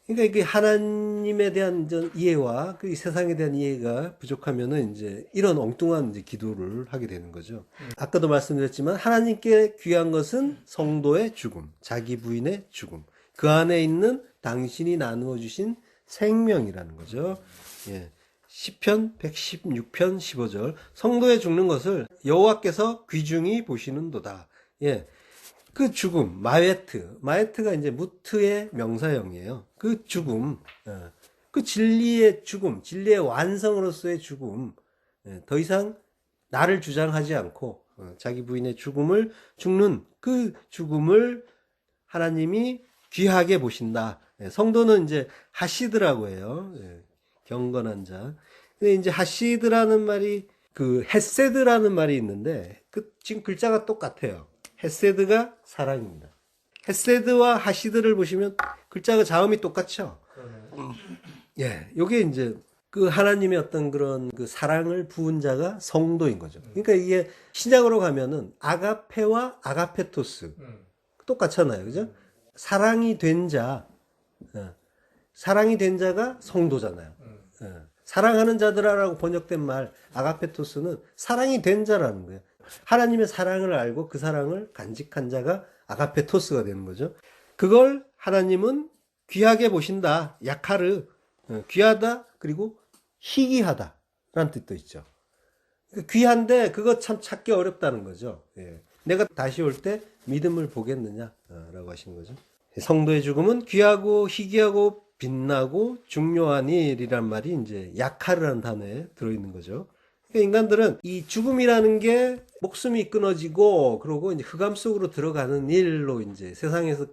그러니까 이게 하나님에 대한 이해와 그 세상에 대한 이해가 부족하면은 이제 이런 엉뚱한 이제 기도를 하게 되는 거죠. 아까도 말씀드렸지만 하나님께 귀한 것은 성도의 죽음, 자기 부인의 죽음, 그 안에 있는 당신이 나누어 주신 생명이라는 거죠. 시편 116편 15절 성도의 죽는 것을 여호와께서 귀중히 보시는도다. 그 죽음, 마에트가 이제 무트의 명사형이에요. 그 죽음, 그 진리의 죽음, 진리의 완성으로서의 죽음, 더 이상 나를 주장하지 않고 자기 부인의 죽는 그 죽음을 하나님이 귀하게 보신다. 예, 성도는 이제 하시드라고 해요. 예, 경건한 자. 근데 이제 하시드라는 말이 그 헤세드라는 말이 있는데 그 지금 글자가 똑같아요. 헤세드가 사랑입니다. 헤세드와 하시드를 보시면 글자가 자음이 똑같죠. 예, 요게 이제 그 하나님의 어떤 그런 그 사랑을 부은 자가 성도인 거죠. 그러니까 이게 신약으로 가면은 아가페와 아가페토스 똑같잖아요. 그죠? 사랑이 된 자, 사랑이 된 자가 성도잖아요. 사랑하는 자들아라고 번역된 말 아가페토스는 사랑이 된 자라는 거예요. 하나님의 사랑을 알고 그 사랑을 간직한 자가 아가페토스가 되는 거죠. 그걸 하나님은 귀하게 보신다. 야카르, 귀하다. 그리고 희귀하다 라는 뜻도 있죠. 귀한데 그거 참 찾기 어렵다는 거죠. 예. 내가 다시 올 때 믿음을 보겠느냐 라고 하신 거죠. 성도의 죽음은 귀하고 희귀하고 빛나고 중요한 일이란 말이 이제 야카르라는 단어에 들어있는 거죠. 그러니까 인간들은 이 죽음이라는 게 목숨이 끊어지고 그러고 이제 흑암 속으로 들어가는 일로 이제 세상에서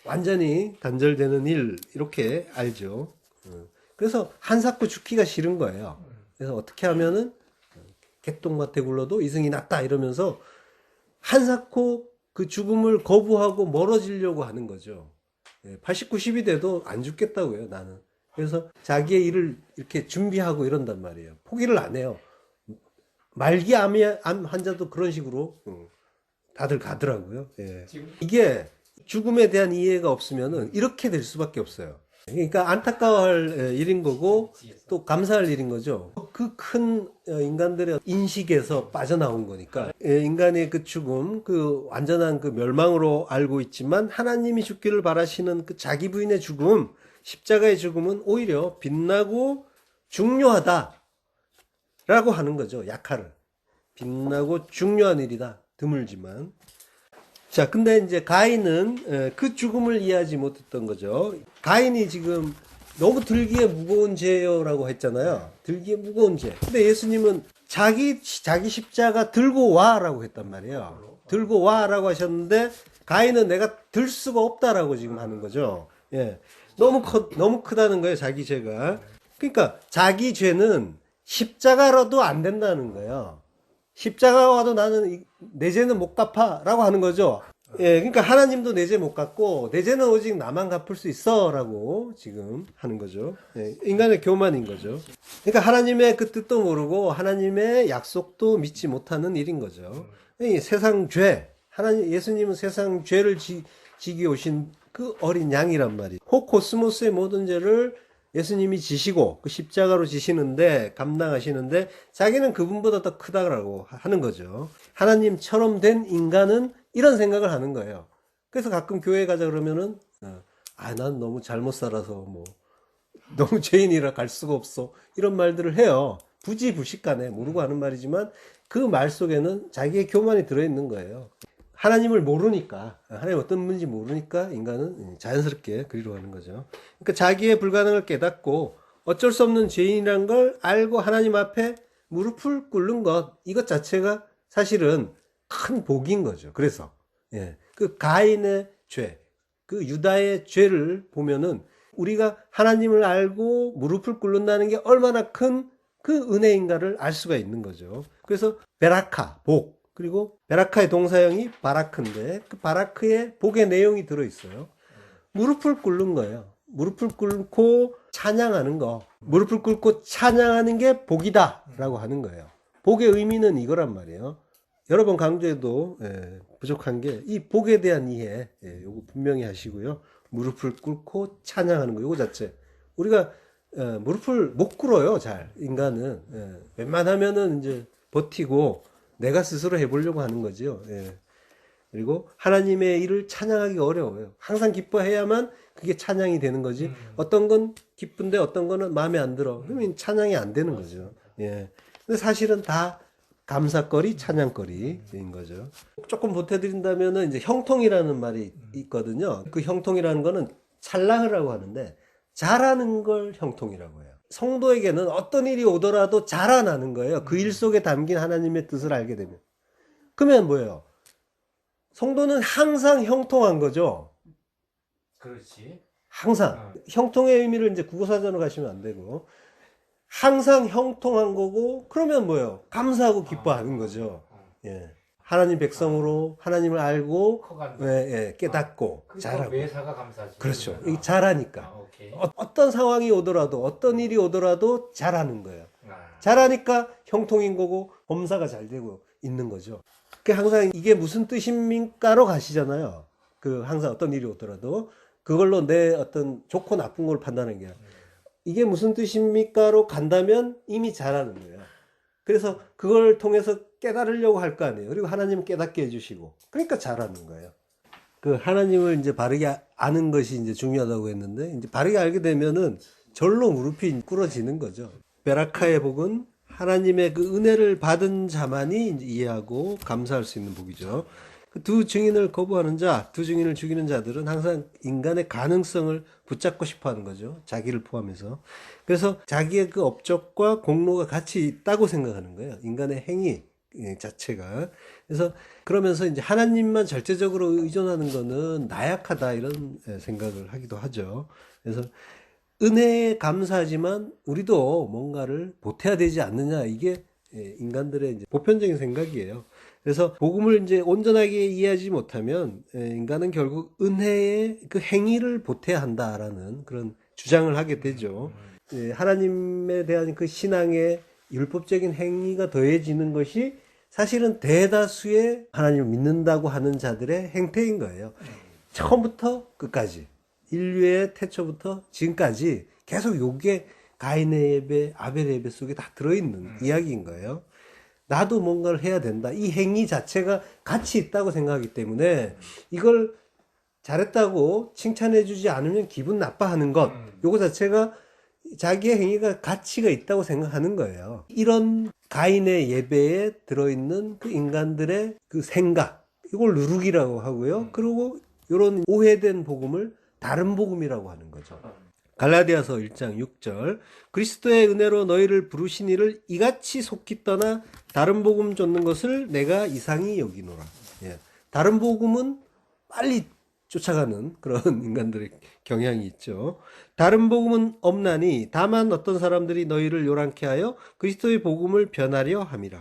완전히 단절되는 일 이렇게 알죠. 그래서 한사코 죽기가 싫은 거예요. 그래서 어떻게 하면은 개똥밭에 굴러도 이승이 낫다 이러면서 한사코 그 죽음을 거부하고 멀어지려고 하는 거죠. 80, 90이 돼도 안 죽겠다고요, 나는. 그래서 자기의 일을 이렇게 준비하고 이런단 말이에요. 포기를 안 해요. 말기 암 환자도 그런 식으로 다들 가더라고요. 예. 이게 죽음에 대한 이해가 없으면은 이렇게 될 수밖에 없어요. 그러니까 안타까워할 일인 거고 또 감사할 일인 거죠. 그 큰 인간들의 인식에서 빠져나온 거니까 인간의 그 죽음, 그 완전한 그 멸망으로 알고 있지만 하나님이 죽기를 바라시는 그 자기 부인의 죽음, 십자가의 죽음은 오히려 빛나고 중요하다라고 하는 거죠. 약화를 빛나고 중요한 일이다. 드물지만. 자, 근데 이제 가인은 그 죽음을 이해하지 못했던 거죠. 가인이 지금 너무 들기에 무거운 죄요라고 했잖아요. 들기에 무거운 죄. 근데 예수님은 자기 십자가 들고 와라고 했단 말이에요. 들고 와라고 하셨는데 가인은 내가 들 수가 없다라고 지금 하는 거죠. 예. 너무 크다는 거예요, 자기 죄가. 그러니까 자기 죄는 십자가로도 안 된다는 거예요. 십자가 와도 나는 내 죄는 못 갚아라고 하는 거죠. 예, 그러니까 하나님도 내 죄 못 갚고 내 죄는 오직 나만 갚을 수 있어라고 지금 하는 거죠. 예, 인간의 교만인 거죠. 그러니까 하나님의 그 뜻도 모르고 하나님의 약속도 믿지 못하는 일인 거죠. 세상 죄, 예수님은 세상 죄를 지기 오신 그 어린 양이란 말이에요. 코스모스의 모든 죄를 예수님이 지시고 그 십자가로 지시는데 감당하시는데 자기는 그분보다 더 크다라고 하는 거죠. 하나님처럼 된 인간은 이런 생각을 하는 거예요. 그래서 가끔 교회 가자 그러면은 난 너무 잘못 살아서 뭐 너무 죄인이라 갈 수가 없어 이런 말들을 해요. 부지부식간에 모르고 하는 말이지만 그 말 속에는 자기의 교만이 들어있는 거예요. 하나님을 모르니까, 하나님 어떤 분인지 모르니까 인간은 자연스럽게 그리로 가는 거죠. 그러니까 자기의 불가능을 깨닫고 어쩔 수 없는 죄인이라는 걸 알고 하나님 앞에 무릎을 꿇는 것, 이것 자체가 사실은 큰 복인 거죠. 그래서, 그 가인의 죄, 그 유다의 죄를 보면은 우리가 하나님을 알고 무릎을 꿇는다는 게 얼마나 큰 그 은혜인가를 알 수가 있는 거죠. 그래서 베라카, 복. 그리고 베라카의 동사형이 바라크인데 그 바라크에 복의 내용이 들어있어요. 무릎을 꿇는 거예요. 무릎을 꿇고 찬양하는 거. 무릎을 꿇고 찬양하는 게 복이다 라고 하는 거예요. 복의 의미는 이거란 말이에요. 여러 번 강조해도 부족한 게 이 복에 대한 이해 요거 분명히 하시고요. 무릎을 꿇고 찬양하는 거 요거 자체. 우리가 무릎을 못 꿇어요. 잘 인간은 웬만하면은 이제 버티고 내가 스스로 해보려고 하는 거죠. 그리고 하나님의 일을 찬양하기 어려워요. 항상 기뻐해야만 그게 찬양이 되는 거지. 어떤 건 기쁜데 어떤 거는 마음에 안 들어. 그러면 찬양이 안 되는 거죠. 근데 사실은 다 감사거리, 찬양거리인 거죠. 조금 보태드린다면은 이제 형통이라는 말이 있거든요. 그 형통이라는 거는 찰나흐라고 하는데 잘하는 걸 형통이라고 해요. 성도에게는 어떤 일이 오더라도 자라나는 거예요. 그 일 속에 담긴 하나님의 뜻을 알게 되면. 그러면 뭐예요? 성도는 항상 형통한 거죠. 그렇지. 항상 형통의 의미를 이제 국어사전으로 가시면 안 되고 항상 형통한 거고 그러면 뭐예요? 감사하고 기뻐하는 거죠. 예. 하나님 백성으로 하나님을 알고 예, 예, 깨닫고 잘하고 매사가 감사지. 그렇죠. 이 잘하니까 오케이. 어떤 상황이 오더라도 어떤 일이 오더라도 잘하는 거예요. 잘하니까 형통인 거고 범사가 잘 되고 있는 거죠. 그 항상 이게 무슨 뜻입니까로 가시잖아요. 그 항상 어떤 일이 오더라도 그걸로 내 어떤 좋고 나쁜 걸 판단하는 게 아니라 이게 무슨 뜻입니까로 간다면 이미 잘하는 거예요. 그래서 그걸 통해서 깨달으려고 할 거 아니에요. 그리고 하나님은 깨닫게 해주시고 그러니까 잘하는 거예요. 그 하나님을 이제 바르게 아는 것이 이제 중요하다고 했는데 이제 바르게 알게 되면은 절로 무릎이 꿇어지는 거죠. 베라카의 복은 하나님의 그 은혜를 받은 자만이 이제 이해하고 감사할 수 있는 복이죠. 그 두 증인을 거부하는 자, 두 증인을 죽이는 자들은 항상 인간의 가능성을 붙잡고 싶어 하는 거죠. 자기를 포함해서. 그래서 자기의 그 업적과 공로가 같이 있다고 생각하는 거예요. 인간의 행위 자체가. 그래서 그러면서 이제 하나님만 절대적으로 의존하는 거는 나약하다 이런 생각을 하기도 하죠. 그래서 은혜에 감사하지만 우리도 뭔가를 보태야 되지 않느냐 이게 인간들의 이제 보편적인 생각이에요. 그래서 복음을 이제 온전하게 이해하지 못하면 인간은 결국 은혜의 그 행위를 보태야 한다라는 그런 주장을 하게 되죠. 하나님에 대한 그 신앙의 율법적인 행위가 더해지는 것이 사실은 대다수의 하나님을 믿는다고 하는 자들의 행태인 거예요. 처음부터 끝까지. 인류의 태초부터 지금까지 계속 요게 가인의 예배, 아벨의 예배 속에 다 들어있는 이야기인 거예요. 나도 뭔가를 해야 된다. 이 행위 자체가 가치 있다고 생각하기 때문에 이걸 잘했다고 칭찬해주지 않으면 기분 나빠하는 것. 요거 자체가 자기의 행위가 가치가 있다고 생각하는 거예요. 이런 가인의 예배에 들어있는 그 인간들의 그 생각. 이걸 누룩이라고 하고요. 그리고 이런 오해된 복음을 다른 복음이라고 하는 거죠. 갈라디아서 1장 6절 그리스도의 은혜로 너희를 부르신 이를 이같이 속히 떠나 다른 복음 쫓는 것을 내가 이상히 여기노라. 예. 다른 복음은 빨리 쫓아가는 그런 인간들의 경향이 있죠. 다른 복음은 없나니 다만 어떤 사람들이 너희를 요란케 하여 그리스도의 복음을 변하려 함이라.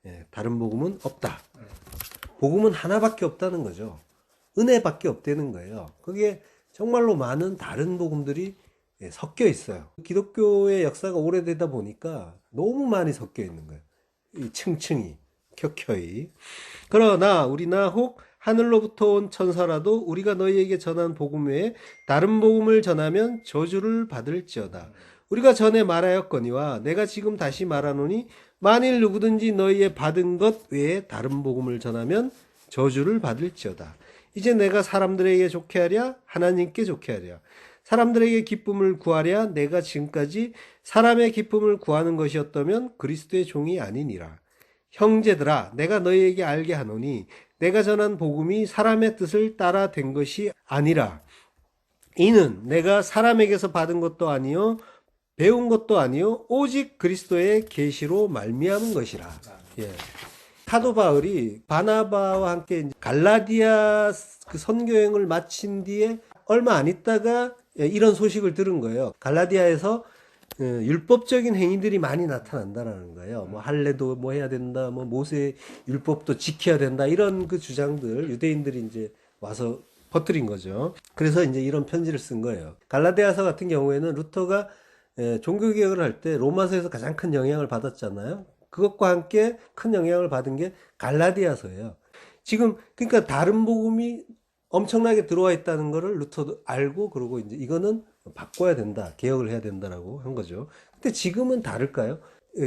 예. 다른 복음은 없다. 복음은 하나밖에 없다는 거죠. 은혜밖에 없다는 거예요. 그게 정말로 많은 다른 복음들이 섞여 있어요. 기독교의 역사가 오래되다 보니까 너무 많이 섞여 있는 거예요. 이 층층이, 켜켜이. 그러나 우리나 혹 하늘로부터 온 천사라도 우리가 너희에게 전한 복음 외에 다른 복음을 전하면 저주를 받을지어다. 우리가 전에 말하였거니와 내가 지금 다시 말하노니 만일 누구든지 너희의 받은 것 외에 다른 복음을 전하면 저주를 받을지어다. 이제 내가 사람들에게 좋게 하랴 하나님께 좋게 하랴 사람들에게 기쁨을 구하랴 내가 지금까지 사람의 기쁨을 구하는 것이었다면 그리스도의 종이 아니니라. 형제들아 내가 너희에게 알게 하노니 내가 전한 복음이 사람의 뜻을 따라 된 것이 아니라 이는 내가 사람에게서 받은 것도 아니요 배운 것도 아니요 오직 그리스도의 계시로 말미암은 것이라. 예. 사도 바울이 바나바와 함께 갈라디아 그 선교행을 마친 뒤에 얼마 안 있다가 이런 소식을 들은 거예요. 갈라디아에서 율법적인 행위들이 많이 나타난다라는 거예요. 뭐 할례도 뭐 해야 된다, 뭐 모세 율법도 지켜야 된다 이런 그 주장들 유대인들이 이제 와서 퍼뜨린 거죠. 그래서 이제 이런 편지를 쓴 거예요. 갈라디아서 같은 경우에는 루터가 종교 개혁을 할 때 로마서에서 가장 큰 영향을 받았잖아요. 그것과 함께 큰 영향을 받은 게 갈라디아서예요. 지금 그러니까 다른 복음이 엄청나게 들어와 있다는 거를 루터도 알고 그러고 이제 이거는 바꿔야 된다. 개혁을 해야 된다라고 한 거죠. 근데 지금은 다를까요?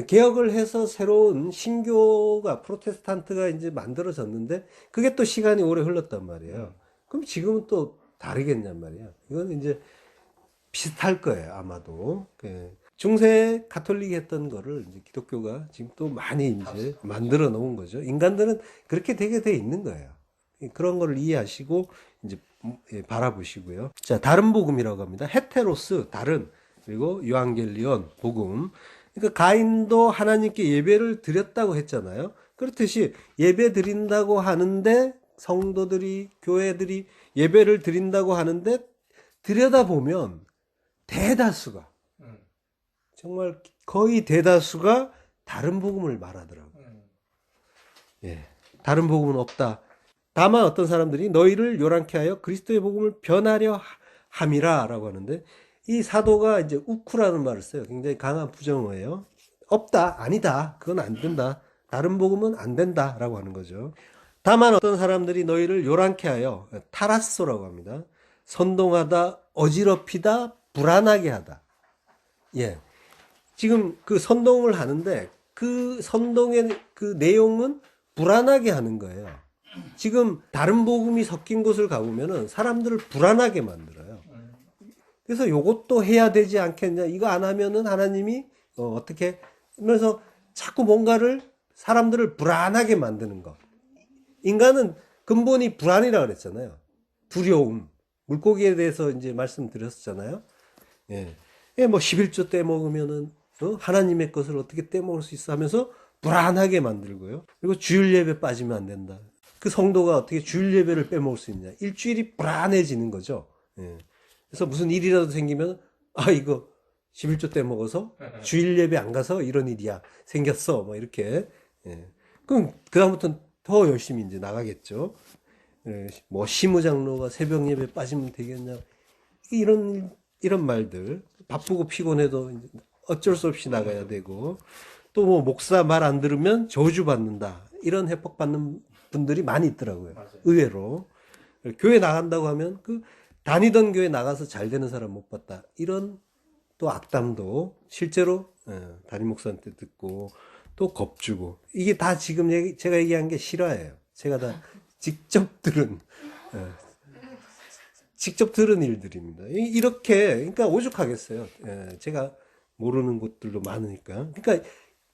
개혁을 해서 새로운 신교가 프로테스탄트가 이제 만들어졌는데 그게 또 시간이 오래 흘렀단 말이에요. 그럼 지금은 또 다르겠냔 말이에요. 이건 이제 비슷할 거예요. 아마도. 중세 가톨릭이 했던 거를 이제 기독교가 지금 또 많이 이제 만들어 놓은 거죠. 인간들은 그렇게 되게 돼 있는 거예요. 그런 거를 이해하시고 이제 바라보시고요. 자, 다른 복음이라고 합니다. 헤테로스, 다른, 그리고 유앙겔리온, 복음. 그러니까 가인도 하나님께 예배를 드렸다고 했잖아요. 그렇듯이 예배 드린다고 하는데 성도들이, 교회들이 예배를 드린다고 하는데 들여다보면 대다수가, 정말 거의 대다수가 다른 복음을 말하더라고요. 예, 다른 복음은 없다. 다만 어떤 사람들이 너희를 요란케 하여 그리스도의 복음을 변하려 함이라 라고 하는데, 이 사도가 이제 우쿠라는 말을 써요. 굉장히 강한 부정어예요. 없다, 아니다, 그건 안 된다, 다른 복음은 안 된다 라고 하는 거죠. 다만 어떤 사람들이 너희를 요란케 하여, 타라소라고 합니다. 선동하다, 어지럽히다, 불안하게 하다. 예, 지금 그 선동을 하는데 그 선동의 그 내용은 불안하게 하는 거예요. 지금 다른 복음이 섞인 곳을 가보면은 사람들을 불안하게 만들어요. 그래서 요것도 해야 되지 않겠냐, 이거 안 하면은 하나님이 어떻게 하면서 자꾸 뭔가를 사람들을 불안하게 만드는 것. 인간은 근본이 불안이라고 그랬잖아요. 두려움. 물고기에 대해서 이제 말씀드렸잖아요. 예. 예, 뭐 11조 떼먹으면은 하나님의 것을 어떻게 떼먹을 수 있어 하면서 불안하게 만들고요. 그리고 주일 예배 빠지면 안 된다. 그 성도가 어떻게 주일 예배를 빼먹을 수 있냐. 일주일이 불안해지는 거죠. 예. 그래서 무슨 일이라도 생기면, 아, 이거 11조 떼먹어서 주일 예배 안 가서 이런 일이야 생겼어, 뭐 이렇게. 예. 그럼 그다음부터는 더 열심히 이제 나가겠죠. 예. 뭐 시무장로가 새벽 예배 빠지면 되겠냐, 이런 말들. 바쁘고 피곤해도 이제 어쩔 수 없이 나가야 되고, 또 뭐 목사 말 안 들으면 저주받는다, 이런 해법받는 분들이 많이 있더라고요. 맞아요. 의외로. 교회 나간다고 하면 그 다니던 교회 나가서 잘 되는 사람 못 봤다, 이런 또 악담도 실제로 담임 목사한테 듣고 또 겁주고, 이게 다 지금 제가 얘기한 게 실화예요. 제가 다 직접 들은 일들입니다. 이렇게, 그러니까 오죽하겠어요. 제가 모르는 곳들도 많으니까. 그러니까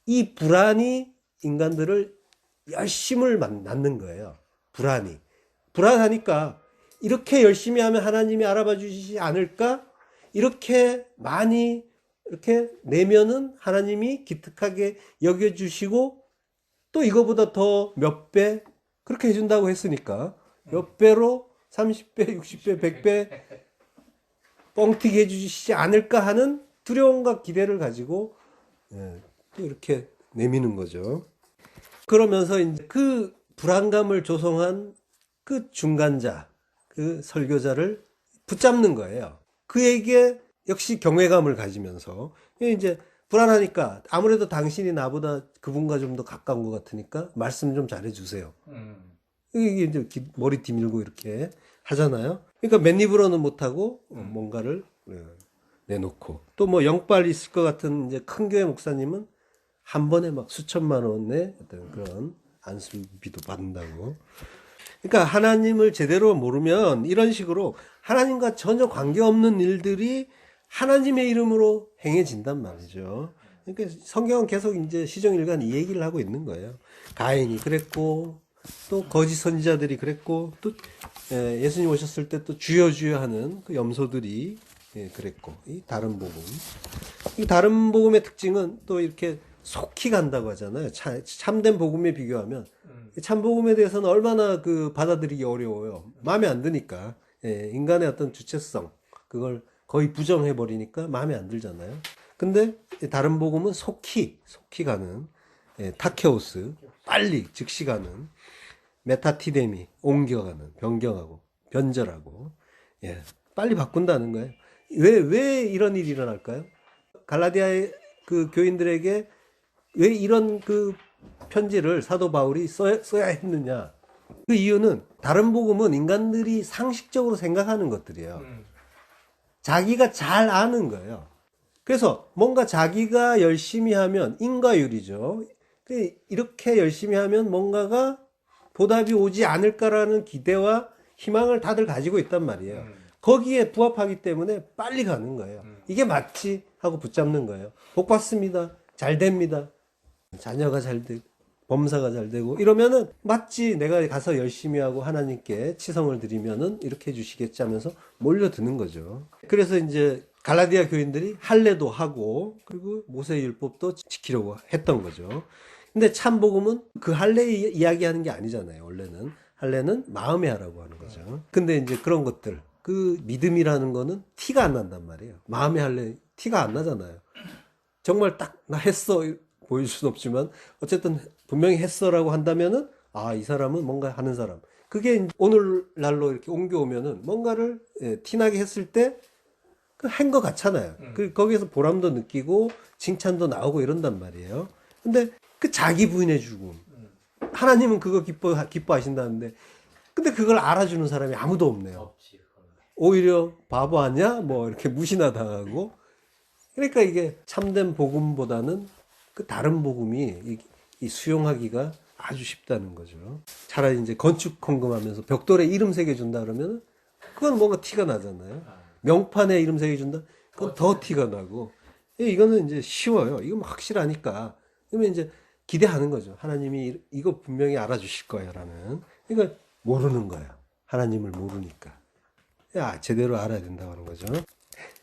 이 불안이 인간들을 열심을 낳는 거예요. 불안하니까 이렇게 열심히 하면 하나님이 알아봐 주시지 않을까? 이렇게 많이 이렇게 내면은 하나님이 기특하게 여겨주시고, 또 이거보다 더 몇 배 그렇게 해준다고 했으니까 몇 배로 30배, 60배, 100배 뻥튀기 해주시지 않을까 하는 두려움과 기대를 가지고 또 이렇게 내미는 거죠. 그러면서 이제 그 불안감을 조성한 그 중간자, 그 설교자를 붙잡는 거예요. 그에게 역시 경외감을 가지면서, 이제 불안하니까 아무래도 당신이 나보다 그분과 좀 더 가까운 것 같으니까 말씀 좀 잘해주세요. 이게 이제 머리 뒤밀고 이렇게 하잖아요. 그러니까 맨입으로는 못하고 뭔가를 내놓고, 또 뭐 영빨 있을 것 같은 이제 큰 교회 목사님은 한 번에 막 수천만 원의 어떤 그런 안수비도 받는다고. 그러니까 하나님을 제대로 모르면 이런 식으로 하나님과 전혀 관계없는 일들이 하나님의 이름으로 행해진단 말이죠. 그러니까 성경은 계속 이제 시종일관 이 얘기를 하고 있는 거예요. 가인이 그랬고, 또 거짓 선지자들이 그랬고, 또 예수님 오셨을 때 또 주여 주여 하는 그 염소들이 그랬고, 이 다른 복음. 이 다른 복음의 특징은 또 이렇게 속히 간다고 하잖아요. 참된 복음에 비교하면 참 복음에 대해서는 얼마나 그 받아들이기 어려워요. 마음에 안 드니까. 인간의 어떤 주체성, 그걸 거의 부정해 버리니까 마음에 안 들잖아요. 근데 다른 복음은 속히 가는, 타케오스, 빨리 즉시 가는, 메타티데미, 옮겨가는, 변경하고 변절하고, 빨리 바꾼다는 거예요. 왜 이런 일이 일어날까요? 갈라디아의 그 교인들에게 왜 이런 그 편지를 사도 바울이 써야 했느냐? 그 이유는 다른 복음은 인간들이 상식적으로 생각하는 것들이에요. 자기가 잘 아는 거예요. 그래서 뭔가 자기가 열심히 하면, 인과율이죠. 이렇게 열심히 하면 뭔가가 보답이 오지 않을까라는 기대와 희망을 다들 가지고 있단 말이에요. 거기에 부합하기 때문에 빨리 가는 거예요. 이게 맞지 하고 붙잡는 거예요. 복 받습니다. 잘 됩니다. 자녀가 잘 되고 범사가 잘 되고 이러면은 맞지, 내가 가서 열심히 하고 하나님께 치성을 드리면은 이렇게 해주시겠지 하면서 몰려드는 거죠. 그래서 이제 갈라디아 교인들이 할례도 하고, 그리고 모세율법도 지키려고 했던 거죠. 근데 참 복음은 그 할례 이야기하는 게 아니잖아요. 원래는 할례는 마음에 하라고 하는 거죠. 근데 이제 그런 것들, 그 믿음이라는 거는 티가 안 난단 말이에요. 마음에 할래 티가 안 나잖아요. 정말 딱 나 했어 보일 수는 없지만 어쨌든 분명히 했어라고 한다면은 아, 이 사람은 뭔가 하는 사람. 그게 오늘날로 이렇게 옮겨오면은 뭔가를 티나게 했을 때 그 한 것 같잖아요. 거기에서 보람도 느끼고 칭찬도 나오고 이런단 말이에요. 근데 그 자기 부인의 죽음. 하나님은 그거 기뻐하신다는데 근데 그걸 알아주는 사람이 아무도 없네요. 오히려 바보 아니야? 뭐 이렇게 무시나 당하고. 그러니까 이게 참된 복음보다는 그 다른 복음이 이 수용하기가 아주 쉽다는 거죠. 차라리 이제 건축 헌금하면서 벽돌에 이름 새겨준다 그러면 그건 뭔가 티가 나잖아요. 명판에 이름 새겨준다? 그건 더 티가 나고. 이거는 이제 쉬워요. 이건 확실하니까. 그러면 이제 기대하는 거죠. 하나님이 이거 분명히 알아주실 거야 라는. 그러니까 모르는 거예요. 하나님을 모르니까. 야, 제대로 알아야 된다고 하는 거죠.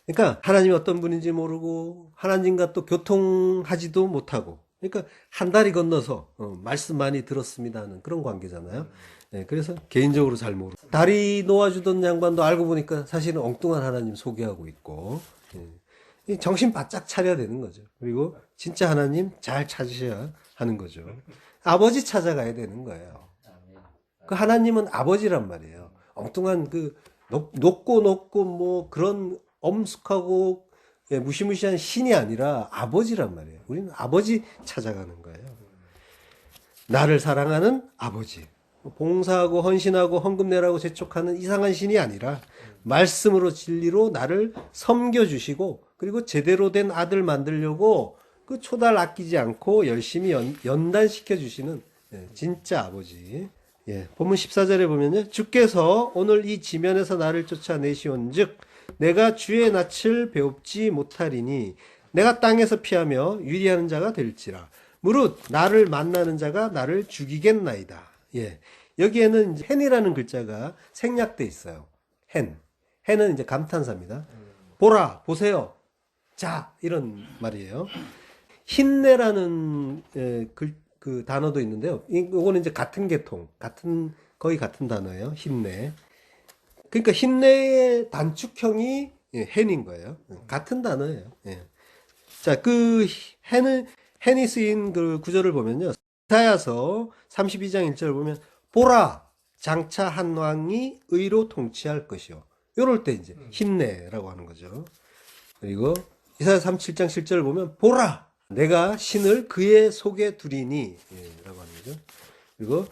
그러니까 하나님이 어떤 분인지 모르고 하나님과 또 교통하지도 못하고 그러니까 한 다리 건너서 말씀 많이 들었습니다 하는 그런 관계잖아요. 네, 그래서 개인적으로 잘 모르고 다리 놓아주던 양반도 알고 보니까 사실은 엉뚱한 하나님 소개하고 있고 정신 바짝 차려야 되는 거죠. 그리고 진짜 하나님 잘 찾으셔야 하는 거죠. 아버지 찾아가야 되는 거예요. 그 하나님은 아버지란 말이에요. 엉뚱한 그 높고 뭐 그런 엄숙하고 무시무시한 신이 아니라 아버지란 말이에요. 우리는 아버지 찾아가는 거예요. 나를 사랑하는 아버지. 봉사하고 헌신하고 헌금 내라고 재촉하는 이상한 신이 아니라 말씀으로 진리로 나를 섬겨주시고 그리고 제대로 된 아들 만들려고 그 초달 아끼지 않고 열심히 연단시켜 주시는 진짜 아버지. 본문 14절에 보면요. 주께서 오늘 이 지면에서 나를 쫓아내시온 즉 내가 주의 낯을 배웁지 못하리니 내가 땅에서 피하며 유리하는 자가 될지라 무릇 나를 만나는 자가 나를 죽이겠나이다. 여기에는 이제 hen이라는 글자가 생략돼 있어요. hen은 이제 감탄사입니다. 보라, 보세요. 자, 이런 말이에요. 힘내라는 그 단어도 있는데요. 이거는 이제 같은 계통, 거의 같은 단어예요. 힘내. 그러니까 힘내의 단축형이 hen인 거예요. 같은 단어예요. 자, 그 hen이 쓰인 그 구절을 보면요. 이사야서 32장 1절을 보면 보라 장차 한 왕이 의로 통치할 것이요. 요럴 때 이제 힘내라고 하는 거죠. 그리고 이사야 37장 7절을 보면 보라 내가 신을 그의 속에 두리니 라고 하는 거죠. 그리고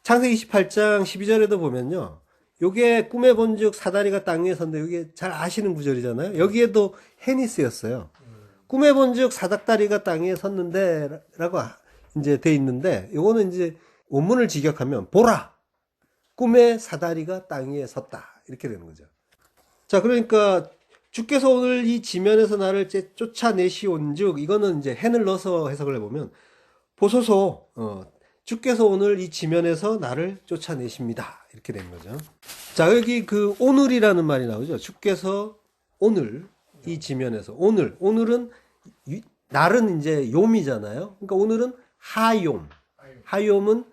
창세기 28장 12절에도 보면요. 요게 꿈에 본즉 사다리가 땅 위에 섰는데 요게 잘 아시는 구절이잖아요. 여기에도 hen이 쓰였어요. 꿈에 본즉 사닥다리가 땅 위에 섰는데 라고 이제 돼 있는데 요거는 이제 원문을 직역하면 보라 꿈에 사다리가 땅 위에 섰다 이렇게 되는 거죠. 자, 그러니까 주께서 오늘 이 지면에서 나를 쫓아내시온즉 이거는 이제 hen을 넣어서 해석을 해보면 보소서 주께서 오늘 이 지면에서 나를 쫓아내십니다 이렇게 되는 거죠. 자, 여기 그 오늘이라는 말이 나오죠. 주께서 오늘 이 지면에서 오늘은 날은 이제 욤이잖아요. 그러니까 오늘은 하욤은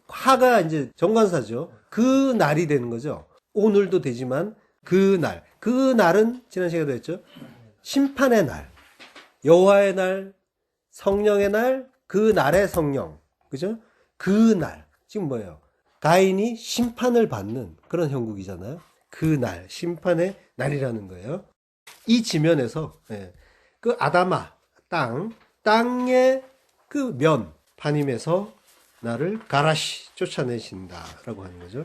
하가 이제 정관사죠. 그 날이 되는 거죠. 오늘도 되지만 그 날은 지난 시간에도 했죠. 심판의 날, 여호와의 날, 성령의 날, 그 날의 성령, 그죠? 그 날 지금 뭐예요? 가인이 심판을 받는 그런 형국이잖아요. 그 날, 심판의 날이라는 거예요. 이 지면에서 그 아다마 땅의 그 파님에서 나를 가라시 쫓아내신다라고 하는 거죠.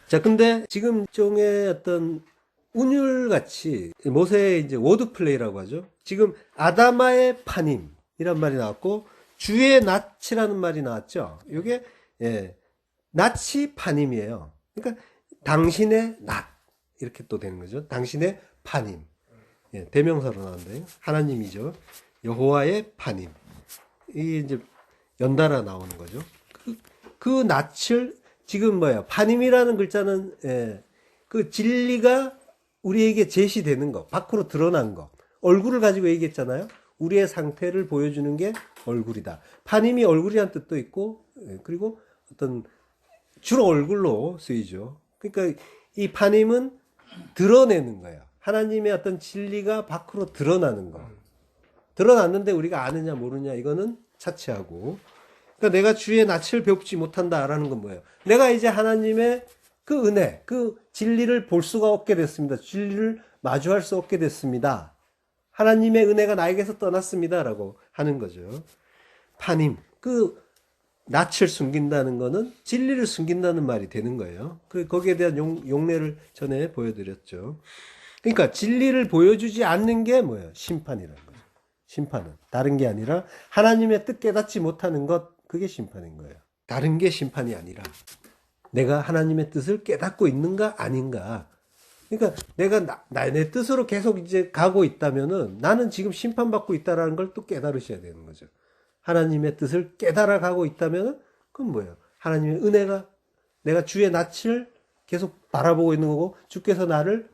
자, 근데 지금 일종의 어떤 운율같이 모세의 이제 워드플레이라고 하죠. 지금 아다마의 파님이란 말이 나왔고 주의 낯이라는 말이 나왔죠. 이게 낯이 파님이에요. 그러니까 당신의 낯 이렇게 또 되는 거죠. 당신의 파님. 대명사로 나오는데 하나님이죠. 여호와의 파님. 이게 이제 연달아 나오는 거죠. 그 낯을 지금 뭐예요? 파님이라는 글자는 그 진리가 우리에게 제시되는 것, 밖으로 드러난 것. 얼굴을 가지고 얘기했잖아요. 우리의 상태를 보여주는 게 얼굴이다. 파님이 얼굴이란 뜻도 있고, 그리고 어떤 주로 얼굴로 쓰이죠. 그러니까 이 파님은 드러내는 거예요. 하나님의 어떤 진리가 밖으로 드러나는 거. 드러났는데 우리가 아느냐 모르냐 이거는 차치하고. 그러니까 내가 주의 낯을 배웁지 못한다라는 건 뭐예요? 내가 이제 하나님의 그 은혜, 그 진리를 볼 수가 없게 됐습니다. 진리를 마주할 수 없게 됐습니다. 하나님의 은혜가 나에게서 떠났습니다라고 하는 거죠. 파님, 그 낯을 숨긴다는 거는 진리를 숨긴다는 말이 되는 거예요. 거기에 대한 용례를 전에 보여드렸죠. 그러니까 진리를 보여주지 않는 게 뭐예요? 심판이라는 거죠. 심판은 다른 게 아니라 하나님의 뜻 깨닫지 못하는 것, 그게 심판인 거예요. 다른 게 심판이 아니라 내가 하나님의 뜻을 깨닫고 있는가 아닌가. 그러니까 내가 내 뜻으로 계속 이제 가고 있다면은 나는 지금 심판받고 있다라는 걸 또 깨달으셔야 되는 거죠. 하나님의 뜻을 깨달아 가고 있다면은 그건 뭐예요? 하나님의 은혜가, 내가 주의 낯을 계속 바라보고 있는 거고 주께서 나를